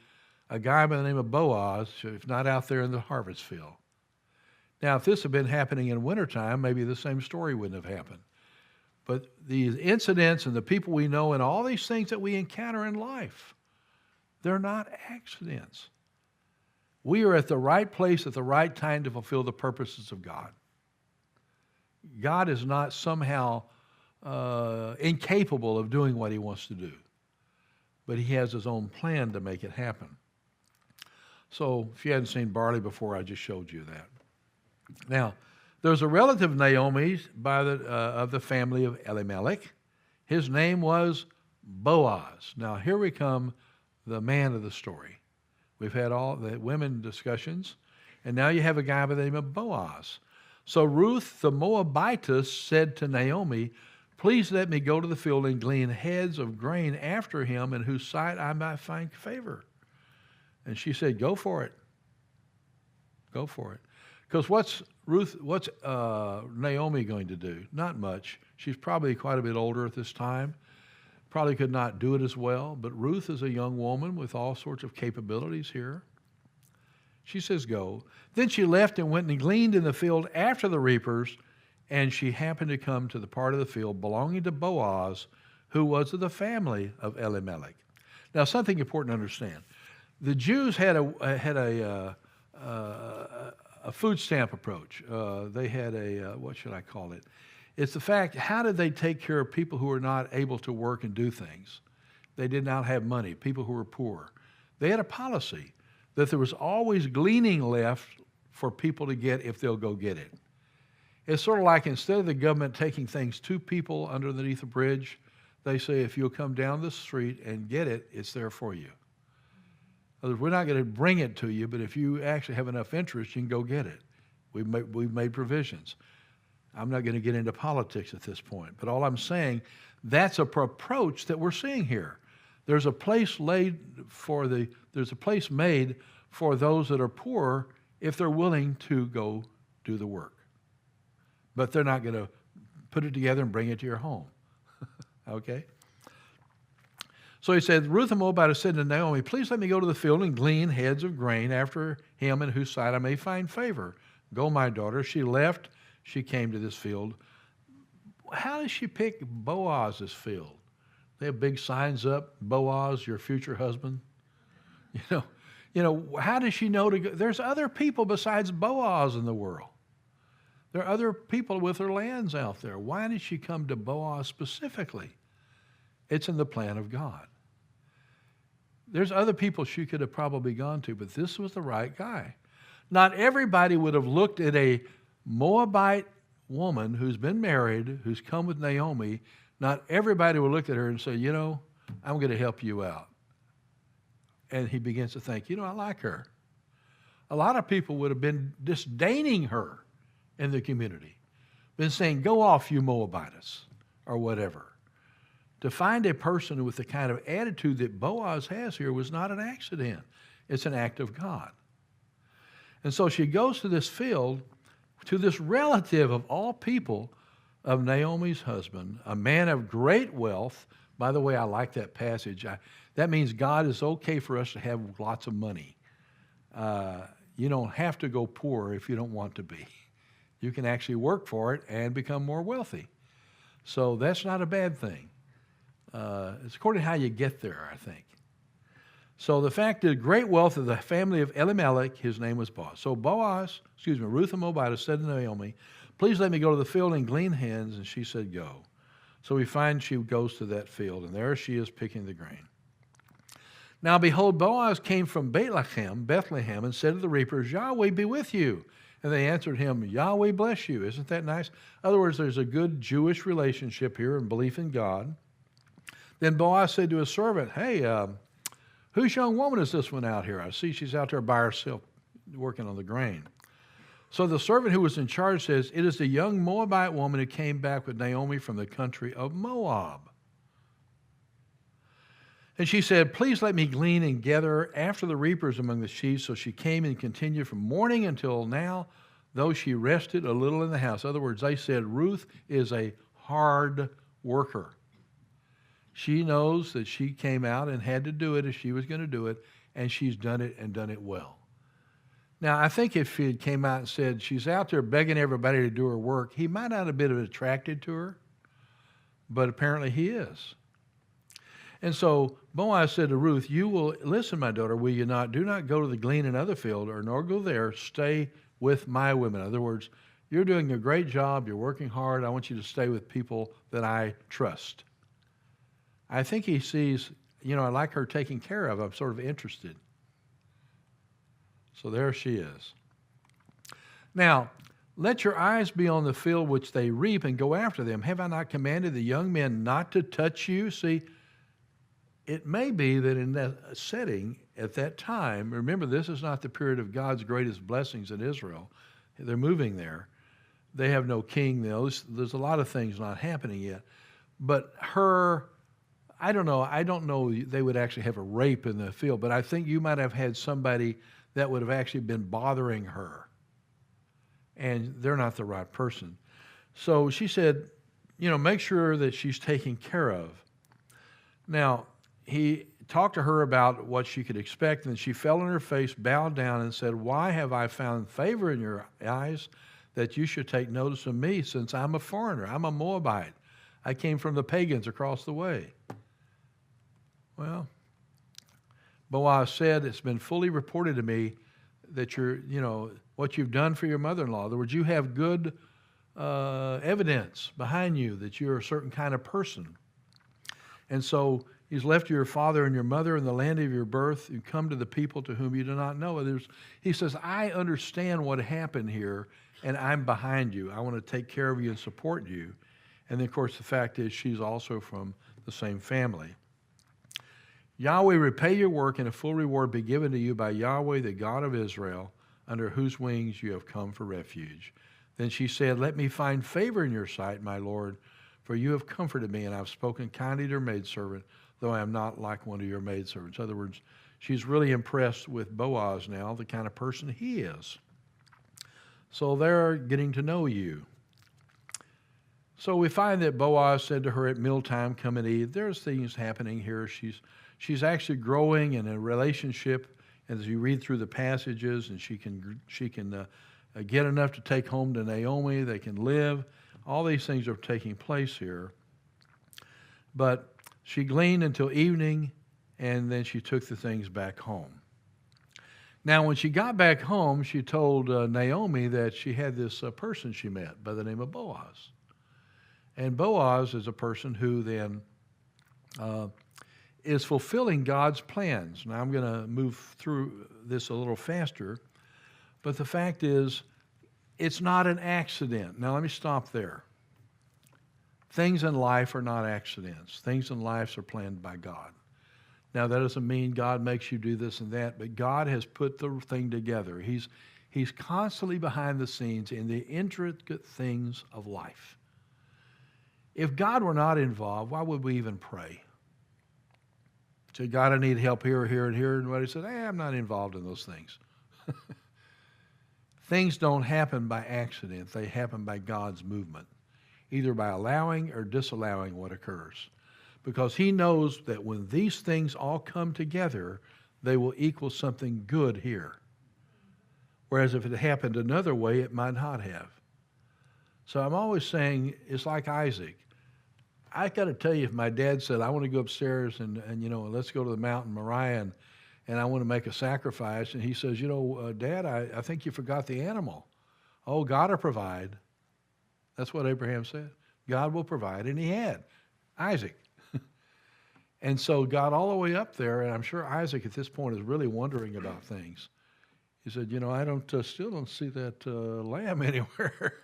a guy by the name of Boaz if not out there in the harvest field? Now, if this had been happening in wintertime, maybe the same story wouldn't have happened. But these incidents and the people we know and all these things that we encounter in life, they're not accidents. We are at the right place at the right time to fulfill the purposes of God. God is not somehow incapable of doing what he wants to do. But he has his own plan to make it happen. So if you hadn't seen barley before, I just showed you that. Now, there's a relative of Naomi of the family of Elimelech. His name was Boaz. Now, here we come, the man of the story. We've had all the women discussions, and now you have a guy by the name of Boaz. So Ruth the Moabitess said to Naomi, please let me go to the field and glean heads of grain after him, in whose sight I might find favor. And she said, go for it. Go for it. Because what's Naomi going to do? Not much. She's probably quite a bit older at this time. Probably could not do it as well. But Ruth is a young woman with all sorts of capabilities here. She says, go. Then she left and went and gleaned in the field after the reapers, and she happened to come to the part of the field belonging to Boaz, who was of the family of Elimelech. Now, something important to understand. The Jews had a food stamp approach. They had what should I call it? It's the fact, how did they take care of people who were not able to work and do things? They did not have money, people who were poor. They had a policy that there was always gleaning left for people to get if they'll go get it. It's sort of like instead of the government taking things to people underneath a bridge, they say if you'll come down the street and get it, it's there for you. We're not going to bring it to you, but if you actually have enough interest, you can go get it. We've made provisions. I'm not going to get into politics at this point, but all I'm saying, that's an approach that we're seeing here. There's a place made for those that are poor if they're willing to go do the work. But they're not going to put it together and bring it to your home. Okay? So he said, Ruth the Moabitess said to Naomi, please let me go to the field and glean heads of grain after him in whose sight I may find favor. Go, my daughter. She left. She came to this field. How does she pick Boaz's field? They have big signs up, Boaz, your future husband. You know, how does she know to go? There's other people besides Boaz in the world. There are other people with their lands out there. Why did she come to Boaz specifically? It's in the plan of God. There's other people she could have probably gone to, but this was the right guy. Not everybody would have looked at a Moabite woman who's been married, who's come with Naomi. Not everybody would look at her and say, I'm going to help you out. And he begins to think, I like her. A lot of people would have been disdaining her in the community, been saying, go off, you Moabitess, or whatever. To find a person with the kind of attitude that Boaz has here was not an accident. It's an act of God. And so she goes to this field, to this relative of all people of Naomi's husband, a man of great wealth. By the way, I like that passage. That means God is okay for us to have lots of money. You don't have to go poor if you don't want to be. You can actually work for it and become more wealthy. So that's not a bad thing. It's according to how you get there, I think. So the fact is, great wealth of the family of Elimelech, his name was Boaz. So Ruth the Moabitess said to Naomi, please let me go to the field and glean heads. And she said, go. So we find she goes to that field, and there she is picking the grain. Now behold, Boaz came from Bethlehem, and said to the reapers, Yahweh be with you. And they answered him, Yahweh bless you. Isn't that nice? In other words, there's a good Jewish relationship here and belief in God. Then Boaz said to his servant, hey, whose young woman is this one out here? I see she's out there by herself working on the grain. So the servant who was in charge says, it is the young Moabite woman who came back with Naomi from the country of Moab. And she said, please let me glean and gather after the reapers among the sheaves. So she came and continued from morning until now, though she rested a little in the house. In other words, they said Ruth is a hard worker. She knows that she came out and had to do it if she was going to do it, and she's done it and done it well. Now, I think if she came out and said she's out there begging everybody to do her work, he might not have been attracted to her, but apparently he is. And so Boaz said to Ruth, you will, listen, my daughter, will you not? Do not go to the glean in other field, or nor go there. Stay with my women. In other words, you're doing a great job. You're working hard. I want you to stay with people that I trust. I think he sees, I like her taken care of. I'm sort of interested. So there she is. Now, let your eyes be on the field which they reap and go after them. Have I not commanded the young men not to touch you? See, it may be that in that setting at that time, remember, this is not the period of God's greatest blessings in Israel. They're moving there. They have no king. There's a lot of things not happening yet. But I don't know they would actually have a rape in the field, but I think you might have had somebody that would have actually been bothering her. And they're not the right person. So she said, make sure that she's taken care of. Now, he talked to her about what she could expect, and she fell on her face, bowed down, and said, why have I found favor in your eyes that you should take notice of me, since I'm a foreigner? I'm a Moabite. I came from the pagans across the way. Well, Boaz said, it's been fully reported to me that what you've done for your mother-in-law. In other words, you have good evidence behind you that you're a certain kind of person. And so he's left your father and your mother in the land of your birth. You come to the people to whom you do not know. He says, I understand what happened here, and I'm behind you. I want to take care of you and support you. And then, of course, the fact is she's also from the same family. Yahweh repay your work, and a full reward be given to you by Yahweh, the God of Israel, under whose wings you have come for refuge. Then she said, let me find favor in your sight, my Lord, for you have comforted me, and I've spoken kindly to your maidservant, though I am not like one of your maidservants. In other words, she's really impressed with Boaz now, the kind of person he is. So they're getting to know you. So we find that Boaz said to her at mealtime, come and eat. There's things happening here. She's actually growing in a relationship as you read through the passages, and she can get enough to take home to Naomi. They can live. All these things are taking place here. But she gleaned until evening, and then she took the things back home. Now, when she got back home, she told Naomi that she had this person she met by the name of Boaz. And Boaz is a person who then is fulfilling God's plans. Now, I'm going to move through this a little faster, but the fact is, it's not an accident. Now, let me stop there. Things in life are not accidents. Things in life are planned by God. Now, that doesn't mean God makes you do this and that, but God has put the thing together. He's constantly behind the scenes in the intricate things of life. If God were not involved, why would we even pray? Say, God, I need help here, here, and here. And what he said, I'm not involved in those things. Things don't happen by accident. They happen by God's movement, either by allowing or disallowing what occurs. Because he knows that when these things all come together, they will equal something good here. Whereas if it happened another way, it might not have. So I'm always saying, it's like Isaac. I got to tell you, if my dad said, I want to go upstairs and let's go to the mountain Moriah and I want to make a sacrifice. And he says, Dad, I think you forgot the animal. Oh, God will provide. That's what Abraham said. God will provide. And he had Isaac. And so got all the way up there, and I'm sure Isaac at this point is really wondering about things. He said, I still don't see that lamb anywhere.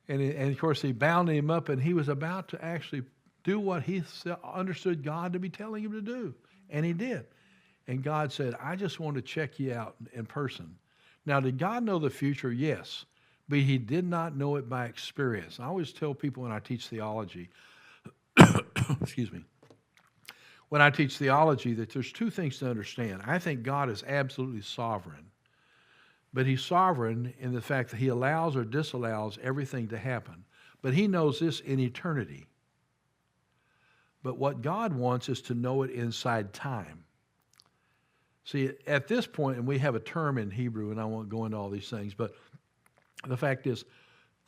And of course, he bound him up, and he was about to actually do what he understood God to be telling him to do. And he did. And God said, I just want to check you out in person. Now, did God know the future? Yes. But he did not know it by experience. I always tell people when I teach theology, excuse me, when I teach theology that there's two things to understand. I think God is absolutely sovereign. But he's sovereign in the fact that he allows or disallows everything to happen. But he knows this in eternity. But what God wants is to know it inside time. See, at this point, and we have a term in Hebrew, and I won't go into all these things, but the fact is,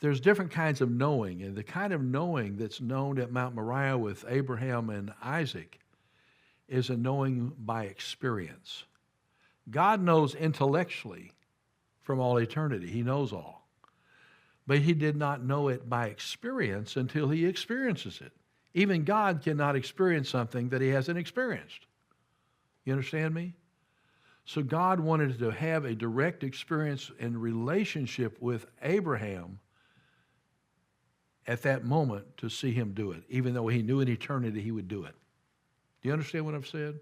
there's different kinds of knowing. And the kind of knowing that's known at Mount Moriah with Abraham and Isaac is a knowing by experience. God knows intellectually from all eternity. He knows all. But he did not know it by experience until he experiences it. Even God cannot experience something that he hasn't experienced. You understand me? So God wanted to have a direct experience and relationship with Abraham at that moment to see him do it, even though he knew in eternity he would do it. Do you understand what I've said?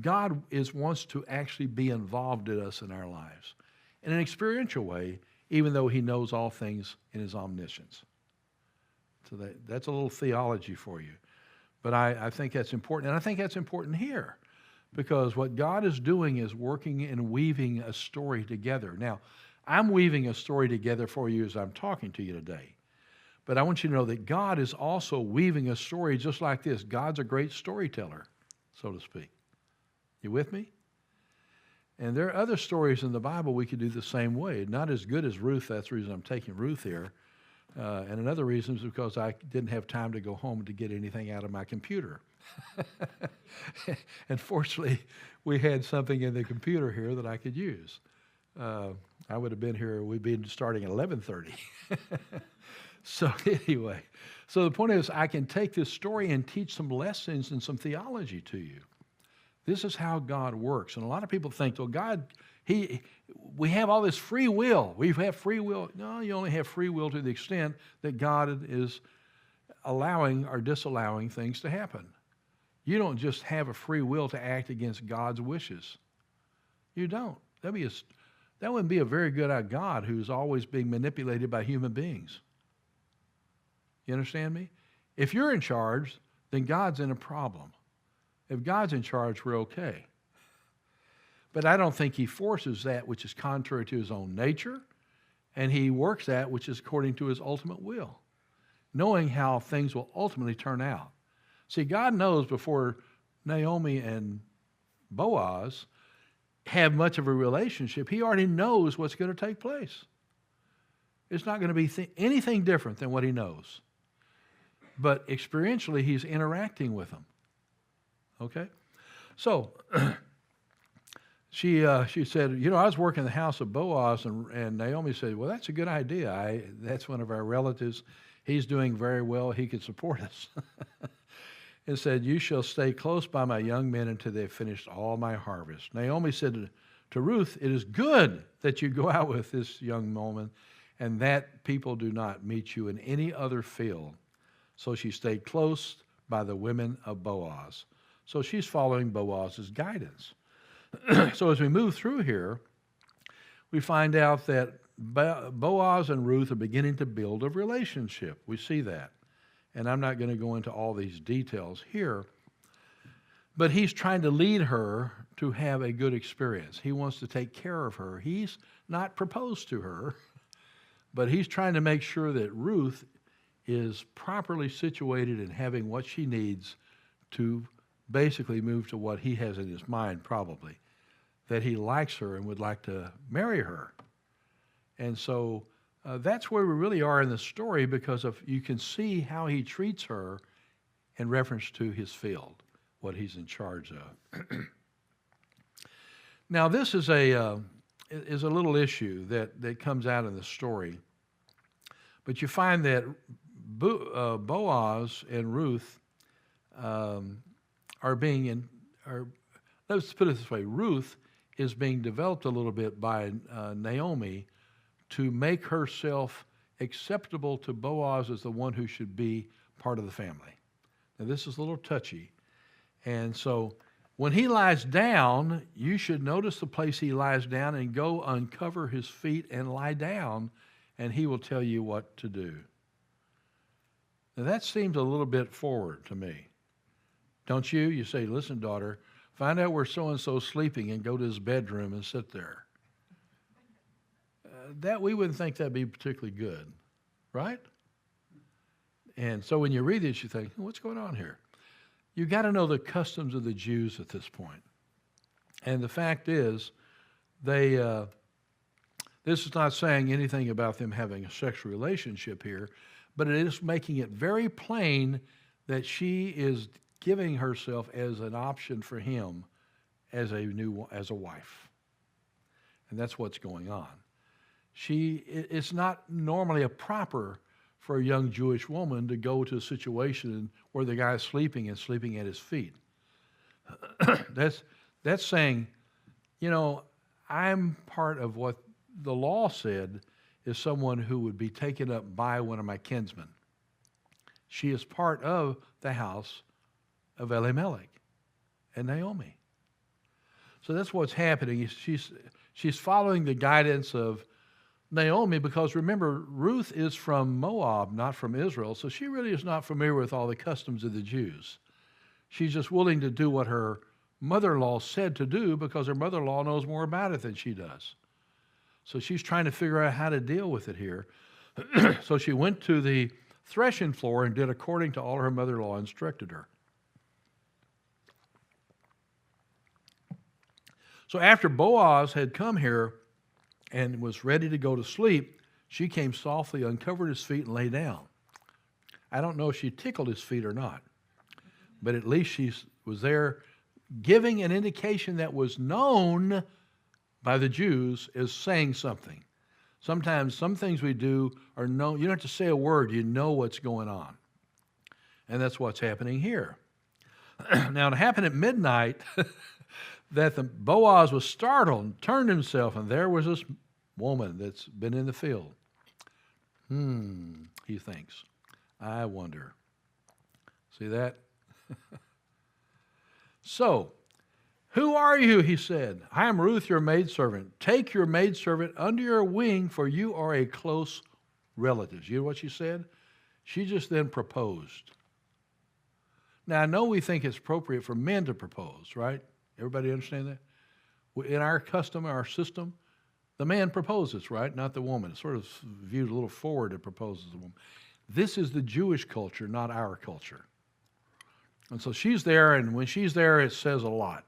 God wants to actually be involved in us in our lives in an experiential way, even though he knows all things in his omniscience. So that's a little theology for you. But I think that's important. And I think that's important here because what God is doing is working and weaving a story together. Now, I'm weaving a story together for you as I'm talking to you today. But I want you to know that God is also weaving a story just like this. God's a great storyteller, so to speak. You with me? And there are other stories in the Bible we could do the same way. Not as good as Ruth. That's the reason I'm taking Ruth here. And another reason is because I didn't have time to go home to get anything out of my computer. And fortunately, we had something in the computer here that I could use. I would have been here, we'd been starting at 11:30. So anyway, so the point is I can take this story and teach some lessons and some theology to you. This is how God works. And a lot of people think, well, God, we have all this free will. We have free will. No, you only have free will to the extent that God is allowing or disallowing things to happen. You don't just have a free will to act against God's wishes. You don't. That wouldn't be a very good God who's always being manipulated by human beings. You understand me? If you're in charge, then God's in a problem. If God's in charge, we're okay. But I don't think he forces that which is contrary to his own nature, and he works that which is according to his ultimate will, knowing how things will ultimately turn out. See, God knows before Naomi and Boaz have much of a relationship, he already knows what's going to take place. It's not going to be anything different than what he knows. But experientially, he's interacting with them. Okay? So, she said, I was working in the house of Boaz, and Naomi said, well, that's a good idea. That's one of our relatives. He's doing very well. He could support us. And said, you shall stay close by my young men until they've finished all my harvest. Naomi said to Ruth, it is good that you go out with this young woman and that people do not meet you in any other field. So she stayed close by the women of Boaz. So she's following Boaz's guidance. So as we move through here, we find out that Boaz and Ruth are beginning to build a relationship. We see that. And I'm not going to go into all these details here. But he's trying to lead her to have a good experience. He wants to take care of her. He's not proposed to her, but he's trying to make sure that Ruth is properly situated and having what she needs to basically move to what he has in his mind probably, that he likes her and would like to marry her. And so that's where we really are in the story because you can see how he treats her in reference to his field, what he's in charge of. Now, this is a little issue that comes out in the story. But you find that Boaz and Ruth let's put it this way, Ruth is being developed a little bit by Naomi to make herself acceptable to Boaz as the one who should be part of the family. Now, this is a little touchy. And so when he lies down, you should notice the place he lies down and go uncover his feet and lie down, and he will tell you what to do. Now, that seems a little bit forward to me. Don't you? You say, listen, daughter, find out where so-and-so's sleeping and go to his bedroom and sit there. That we wouldn't think that'd be particularly good, right? And so when you read this, you think, what's going on here? You got to know the customs of the Jews at this point. And the fact is, this is not saying anything about them having a sexual relationship here, but it is making it very plain that she is giving herself as an option for him as a wife. And that's what's going on. It's not normally a proper for a young Jewish woman to go to a situation where the guy's sleeping and sleeping at his feet. That's saying, I'm part of what the law said is someone who would be taken up by one of my kinsmen. She is part of the house of Elimelech and Naomi. So that's what's happening. She's following the guidance of Naomi, because remember, Ruth is from Moab, not from Israel, so she really is not familiar with all the customs of the Jews. She's just willing to do what her mother-in-law said to do because her mother-in-law knows more about it than she does. So she's trying to figure out how to deal with it here. So she went to the threshing floor and did according to all her mother-in-law instructed her. So after Boaz had come here and was ready to go to sleep, she came softly, uncovered his feet, and lay down. I don't know if she tickled his feet or not, but at least she was there giving an indication that was known by the Jews as saying something. Sometimes some things we do are known. You don't have to say a word. You know what's going on. And that's what's happening here. Now, it happened at midnight that Boaz was startled and turned himself, and there was this woman that's been in the field. He thinks. I wonder. See that? So, who are you, he said. I am Ruth, your maidservant. Take your maidservant under your wing, for you are a close relative. You know what she said? She just then proposed. Now, I know we think it's appropriate for men to propose, right? Everybody understand that? In our custom, our system, the man proposes, right? Not the woman. It's sort of viewed a little forward to propose as a woman. This is the Jewish culture, not our culture. And so she's there, and when she's there, it says a lot.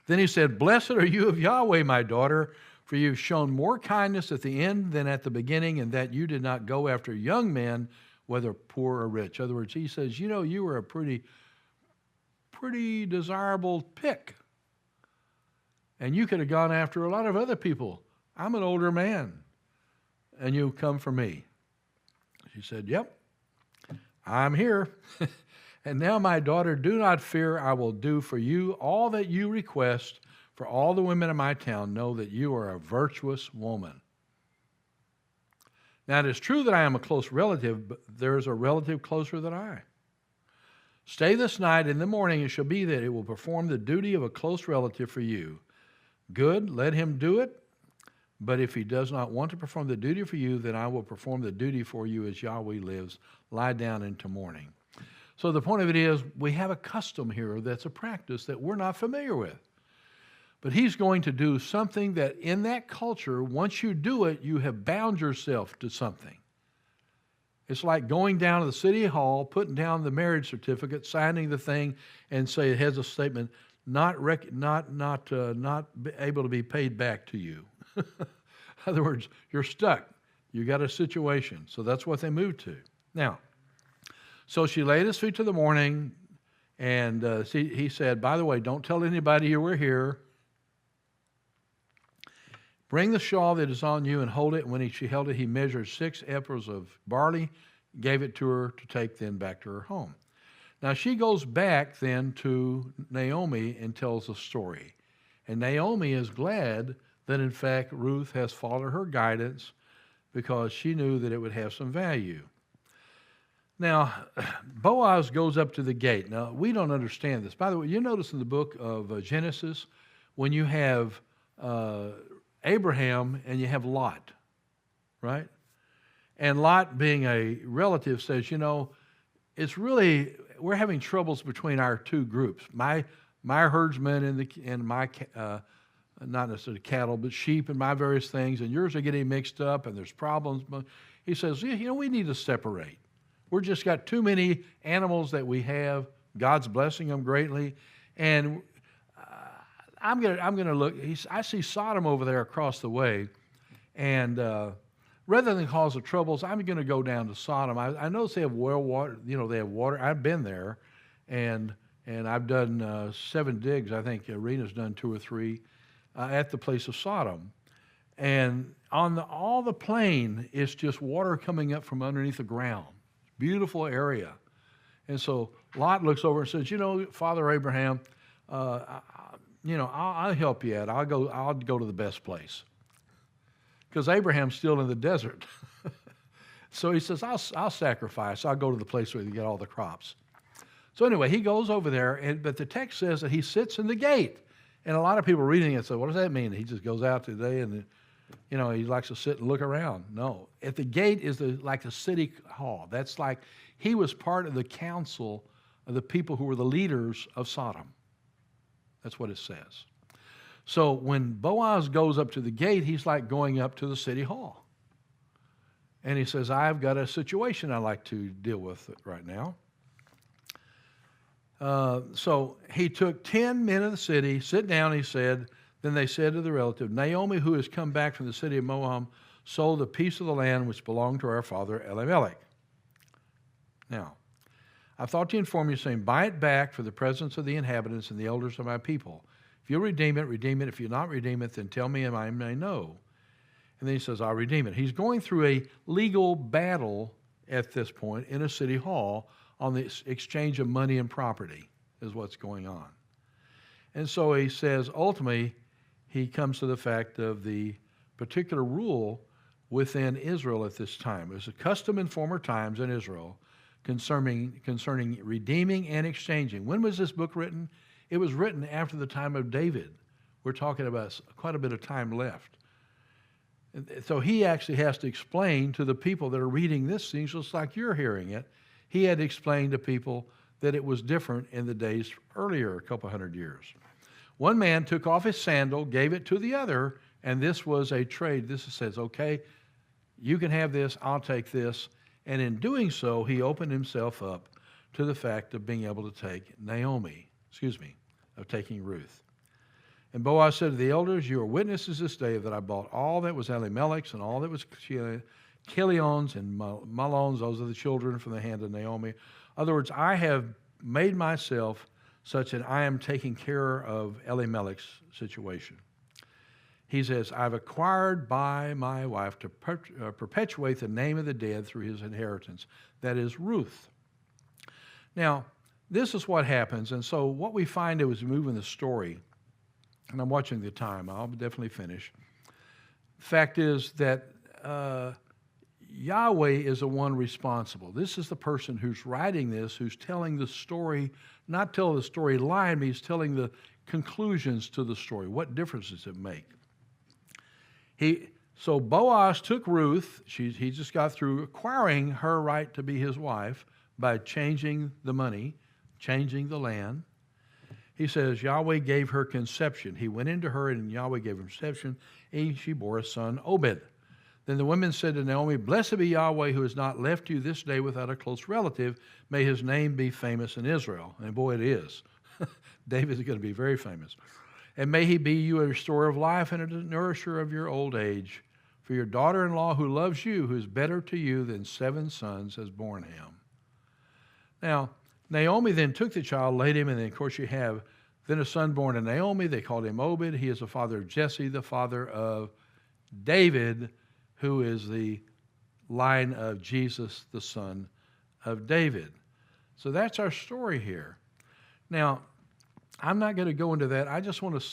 Then he said, "Blessed are you of Yahweh, my daughter, for you've shown more kindness at the end than at the beginning, and that you did not go after young men, whether poor or rich." In other words, he says, you were a pretty desirable pick. And you could have gone after a lot of other people. I'm an older man, and you come for me. She said, "Yep, I'm here. And now, my daughter, do not fear. I will do for you all that you request. For all the women of my town know that you are a virtuous woman." Now, it is true that I am a close relative, but there is a relative closer than I. Stay this night. In the morning it shall be that it will perform the duty of a close relative for you. Good, let him do it. But if he does not want to perform the duty for you, then I will perform the duty for you as Yahweh lives. Lie down into mourning. So the point of it is, we have a custom here that's a practice that we're not familiar with. But he's going to do something that in that culture, once you do it, you have bound yourself to something. It's like going down to the city hall, putting down the marriage certificate, signing the thing, and say it has a statement, not able to be paid back to you. In other words, you're stuck. You got a situation. So that's what they moved to. Now, so she laid his feet to the morning, and he said, "By the way, don't tell anybody you were here. Bring the shawl that is on you and hold it." And when she held it, he measured 6 ephahs of barley, gave it to her to take then back to her home. Now she goes back then to Naomi and tells the story. And Naomi is glad that, in fact, Ruth has followed her guidance because she knew that it would have some value. Now, Boaz goes up to the gate. Now, we don't understand this. By the way, you notice in the book of Genesis, when you have Abraham and you have Lot, right? And Lot, being a relative, says, it's really, we're having troubles between our two groups. My herdsmen and my, not necessarily cattle, but sheep and my various things, and yours are getting mixed up and there's problems. But he says, we need to separate. We're just got too many animals that we have. God's blessing them greatly. And I'm gonna look. I see Sodom over there across the way, and rather than cause the troubles, I'm going to go down to Sodom. I notice they have well water. They have water. I've been there, and I've done 7 digs. I think Rena's done 2 or 3 at the place of Sodom, and on all the plain is just water coming up from underneath the ground. Beautiful area. And so Lot looks over and says, Father Abraham, I'll help you out. I'll go to the best place. Because Abraham's still in the desert. So he says, I'll sacrifice. I'll go to the place where you get all the crops. So anyway, he goes over there, but the text says that he sits in the gate. And a lot of people reading it say, what does that mean? He just goes out today and he likes to sit and look around. No. At the gate is like the city hall. That's like he was part of the council of the people who were the leaders of Sodom. That's what it says. So when Boaz goes up to the gate, he's like going up to the city hall. And he says, I've got a situation I'd like to deal with right now. So he took 10 men of the city, sit down, he said. Then they said to the relative, Naomi, who has come back from the city of Moab, sold a piece of the land which belonged to our father Elimelech. Now, I thought to inform you, saying, buy it back for the presence of the inhabitants and the elders of my people. If you'll redeem it, redeem it. If you'll not redeem it, then tell me and I may know. And then he says, I'll redeem it. He's going through a legal battle at this point in a city hall on the exchange of money and property is what's going on. And so he says, ultimately, he comes to the fact of the particular rule within Israel at this time. It was a custom in former times in Israel concerning redeeming and exchanging. When was this book written? It was written after the time of David. We're talking about quite a bit of time left. So he actually has to explain to the people that are reading this thing, just like you're hearing it. He had to explain to people that it was different in the days earlier, a couple hundred years. One man took off his sandal, gave it to the other, and this was a trade. This says, okay, you can have this, I'll take this. And in doing so, he opened himself up to the fact of being able to take of taking Ruth. And Boaz said to the elders, you are witnesses this day that I bought all that was Elimelech's and all that was Chilion's and Mahlon's, those are the children, from the hand of Naomi. In other words, I have made myself such that I am taking care of Elimelech's situation. He says, I've acquired by my wife to perpetuate the name of the dead through his inheritance. That is Ruth. Now, this is what happens. And so what we find as we move in the story, and I'm watching the time, I'll definitely finish. Fact is that Yahweh is the one responsible. This is the person who's writing this, who's telling the story, not telling the story line, but he's telling the conclusions to the story. What difference does it make? So Boaz took Ruth. He just got through acquiring her right to be his wife by changing the money, changing the land. He says, Yahweh gave her conception. He went into her and Yahweh gave her conception. And she bore a son, Obed. Then the women said to Naomi, blessed be Yahweh who has not left you this day without a close relative. May his name be famous in Israel. And boy, it is. David is going to be very famous. And may he be you a restorer of life and a nourisher of your old age. For your daughter-in-law who loves you, who is better to you than 7 sons, has borne him. Now, Naomi then took the child, laid him, and then, of course, you have then a son born to Naomi. They called him Obed. He is the father of Jesse, the father of David, who is the line of Jesus, the son of David. So that's our story here. Now, I'm not going to go into that. I just want to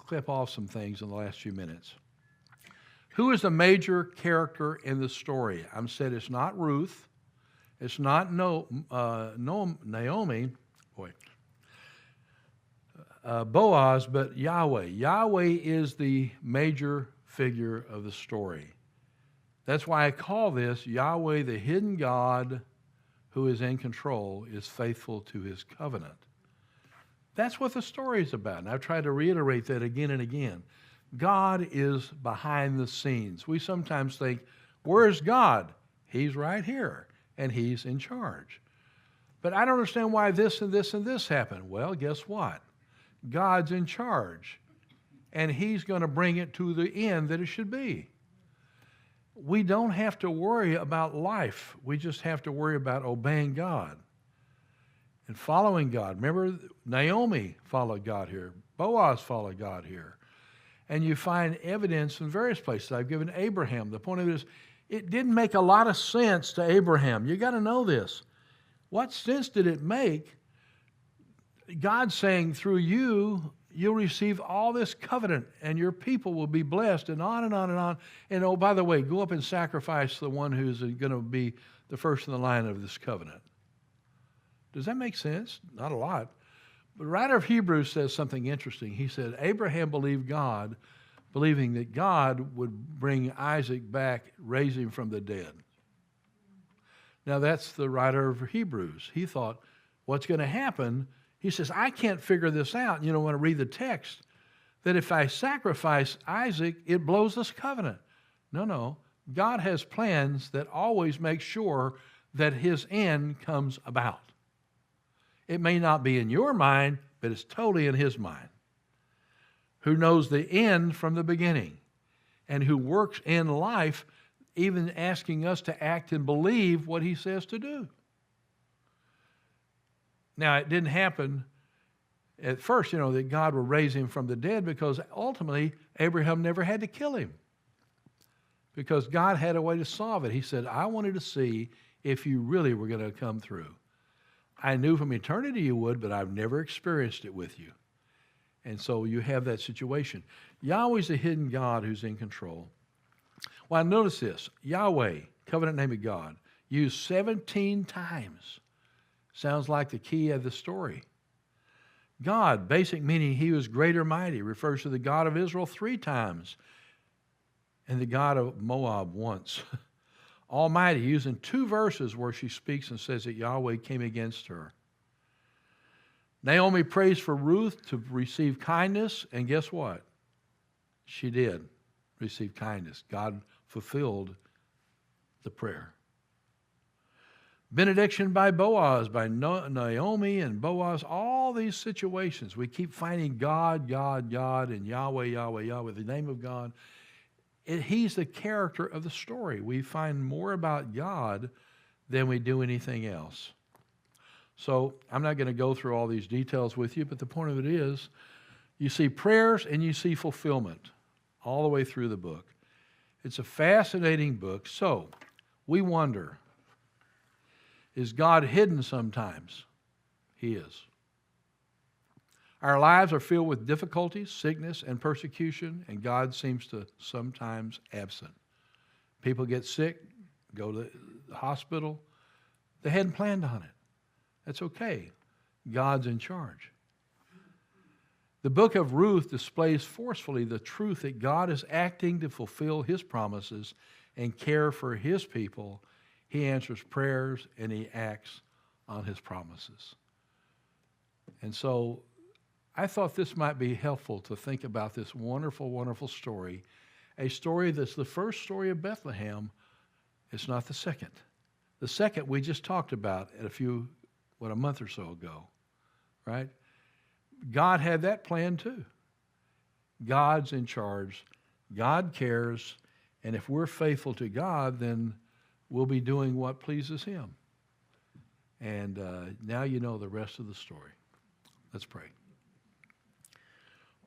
clip off some things in the last few minutes. Who is the major character in the story? I'm said it's not Ruth. It's not Naomi. Boaz, but Yahweh. Yahweh is the major figure of the story. That's why I call this Yahweh, the hidden God who is in control, is faithful to his covenant. That's what the story is about. And I've tried to reiterate that again and again. God is behind the scenes. We sometimes think, where's God? He's right here, and he's in charge. But I don't understand why this and this and this happened. Well, guess what? God's in charge, and he's going to bring it to the end that it should be. We don't have to worry about life. We just have to worry about obeying God and following God. Remember, Naomi followed God here. Boaz followed God here. And you find evidence in various places. I've given Abraham. The point of it is, it didn't make a lot of sense to Abraham. You got to know this. What sense did it make? God saying, through you, you'll receive all this covenant, and your people will be blessed, and on and on and on. And oh, by the way, go up and sacrifice the one who's going to be the first in the line of this covenant. Does that make sense? Not a lot. But the writer of Hebrews says something interesting. He said, Abraham believed God, believing that God would bring Isaac back, raise him from the dead. Now, that's the writer of Hebrews. He thought, what's going to happen? He says, I can't figure this out. You know, when I read the text, that if I sacrifice Isaac, it blows this covenant. No. God has plans that always make sure that his end comes about. It may not be in your mind, but it's totally in his mind. Who knows the end from the beginning, and who works in life, even asking us to act and believe what he says to do. Now, it didn't happen at first, that God would raise him from the dead, because ultimately Abraham never had to kill him, because God had a way to solve it. He said, I wanted to see if you really were going to come through. I knew from eternity you would, but I've never experienced it with you. And so you have that situation. Yahweh's a hidden God who's in control. Well, notice this. Yahweh, covenant name of God, used 17 times. Sounds like the key of the story. God, basic meaning he was great or mighty, refers to the God of Israel 3 times and the God of Moab once. Almighty, using 2 verses where she speaks and says that Yahweh came against her. Naomi prays for Ruth to receive kindness, and guess what? She did receive kindness. God fulfilled the prayer. Benediction by Boaz, by Naomi and Boaz, all these situations. We keep finding God, God, God, and Yahweh, Yahweh, Yahweh, the name of God. He's the character of the story. We find more about God than we do anything else. So I'm not going to go through all these details with you, but the point of it is, you see prayers and you see fulfillment all the way through the book. It's a fascinating book. So we wonder, is God hidden sometimes? He is. Our lives are filled with difficulties, sickness, and persecution, and God seems to sometimes absent. People get sick, go to the hospital. They hadn't planned on it. That's okay. God's in charge. The book of Ruth displays forcefully the truth that God is acting to fulfill his promises and care for his people. He answers prayers and he acts on his promises. And so I thought this might be helpful to think about this wonderful, wonderful story, a story that's the first story of Bethlehem. It's not the second. The second we just talked about a month or so ago, right? God had that plan too. God's in charge. God cares. And if we're faithful to God, then we'll be doing what pleases him. And now you know the rest of the story. Let's pray.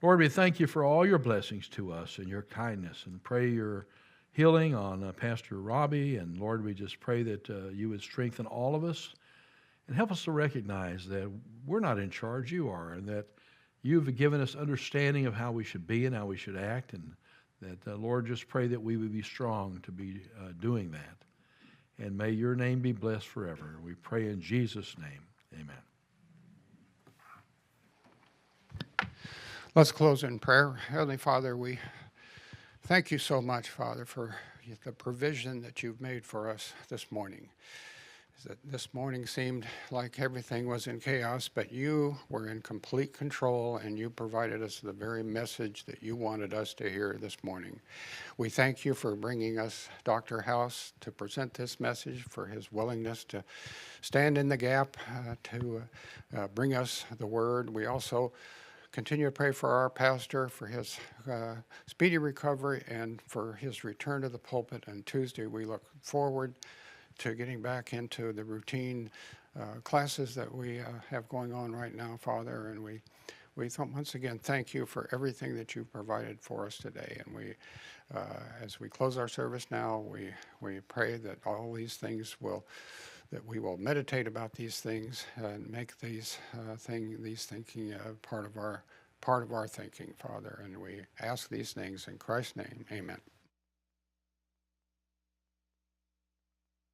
Lord, we thank you for all your blessings to us and your kindness, and pray your healing on Pastor Robbie. And Lord, we just pray that you would strengthen all of us and help us to recognize that we're not in charge, you are, and that you've given us understanding of how we should be and how we should act, and that, Lord, just pray that we would be strong to be doing that. And may your name be blessed forever. We pray in Jesus' name. Amen. Let's close in prayer. Heavenly Father, we thank you so much, Father, for the provision that you've made for us this morning. This morning seemed like everything was in chaos, but you were in complete control, and you provided us the very message that you wanted us to hear this morning. We thank you for bringing us Dr. House to present this message, for his willingness to stand in the gap, to bring us the word. We also continue to pray for our pastor, for his speedy recovery, and for his return to the pulpit on Tuesday. We look forward to getting back into the routine classes that we have going on right now, Father. And we once again thank you for everything that you've provided for us today. And we, as we close our service now, we pray that all these things that we will meditate about these things and make these thinking part of our thinking, Father. And we ask these things in Christ's name. Amen.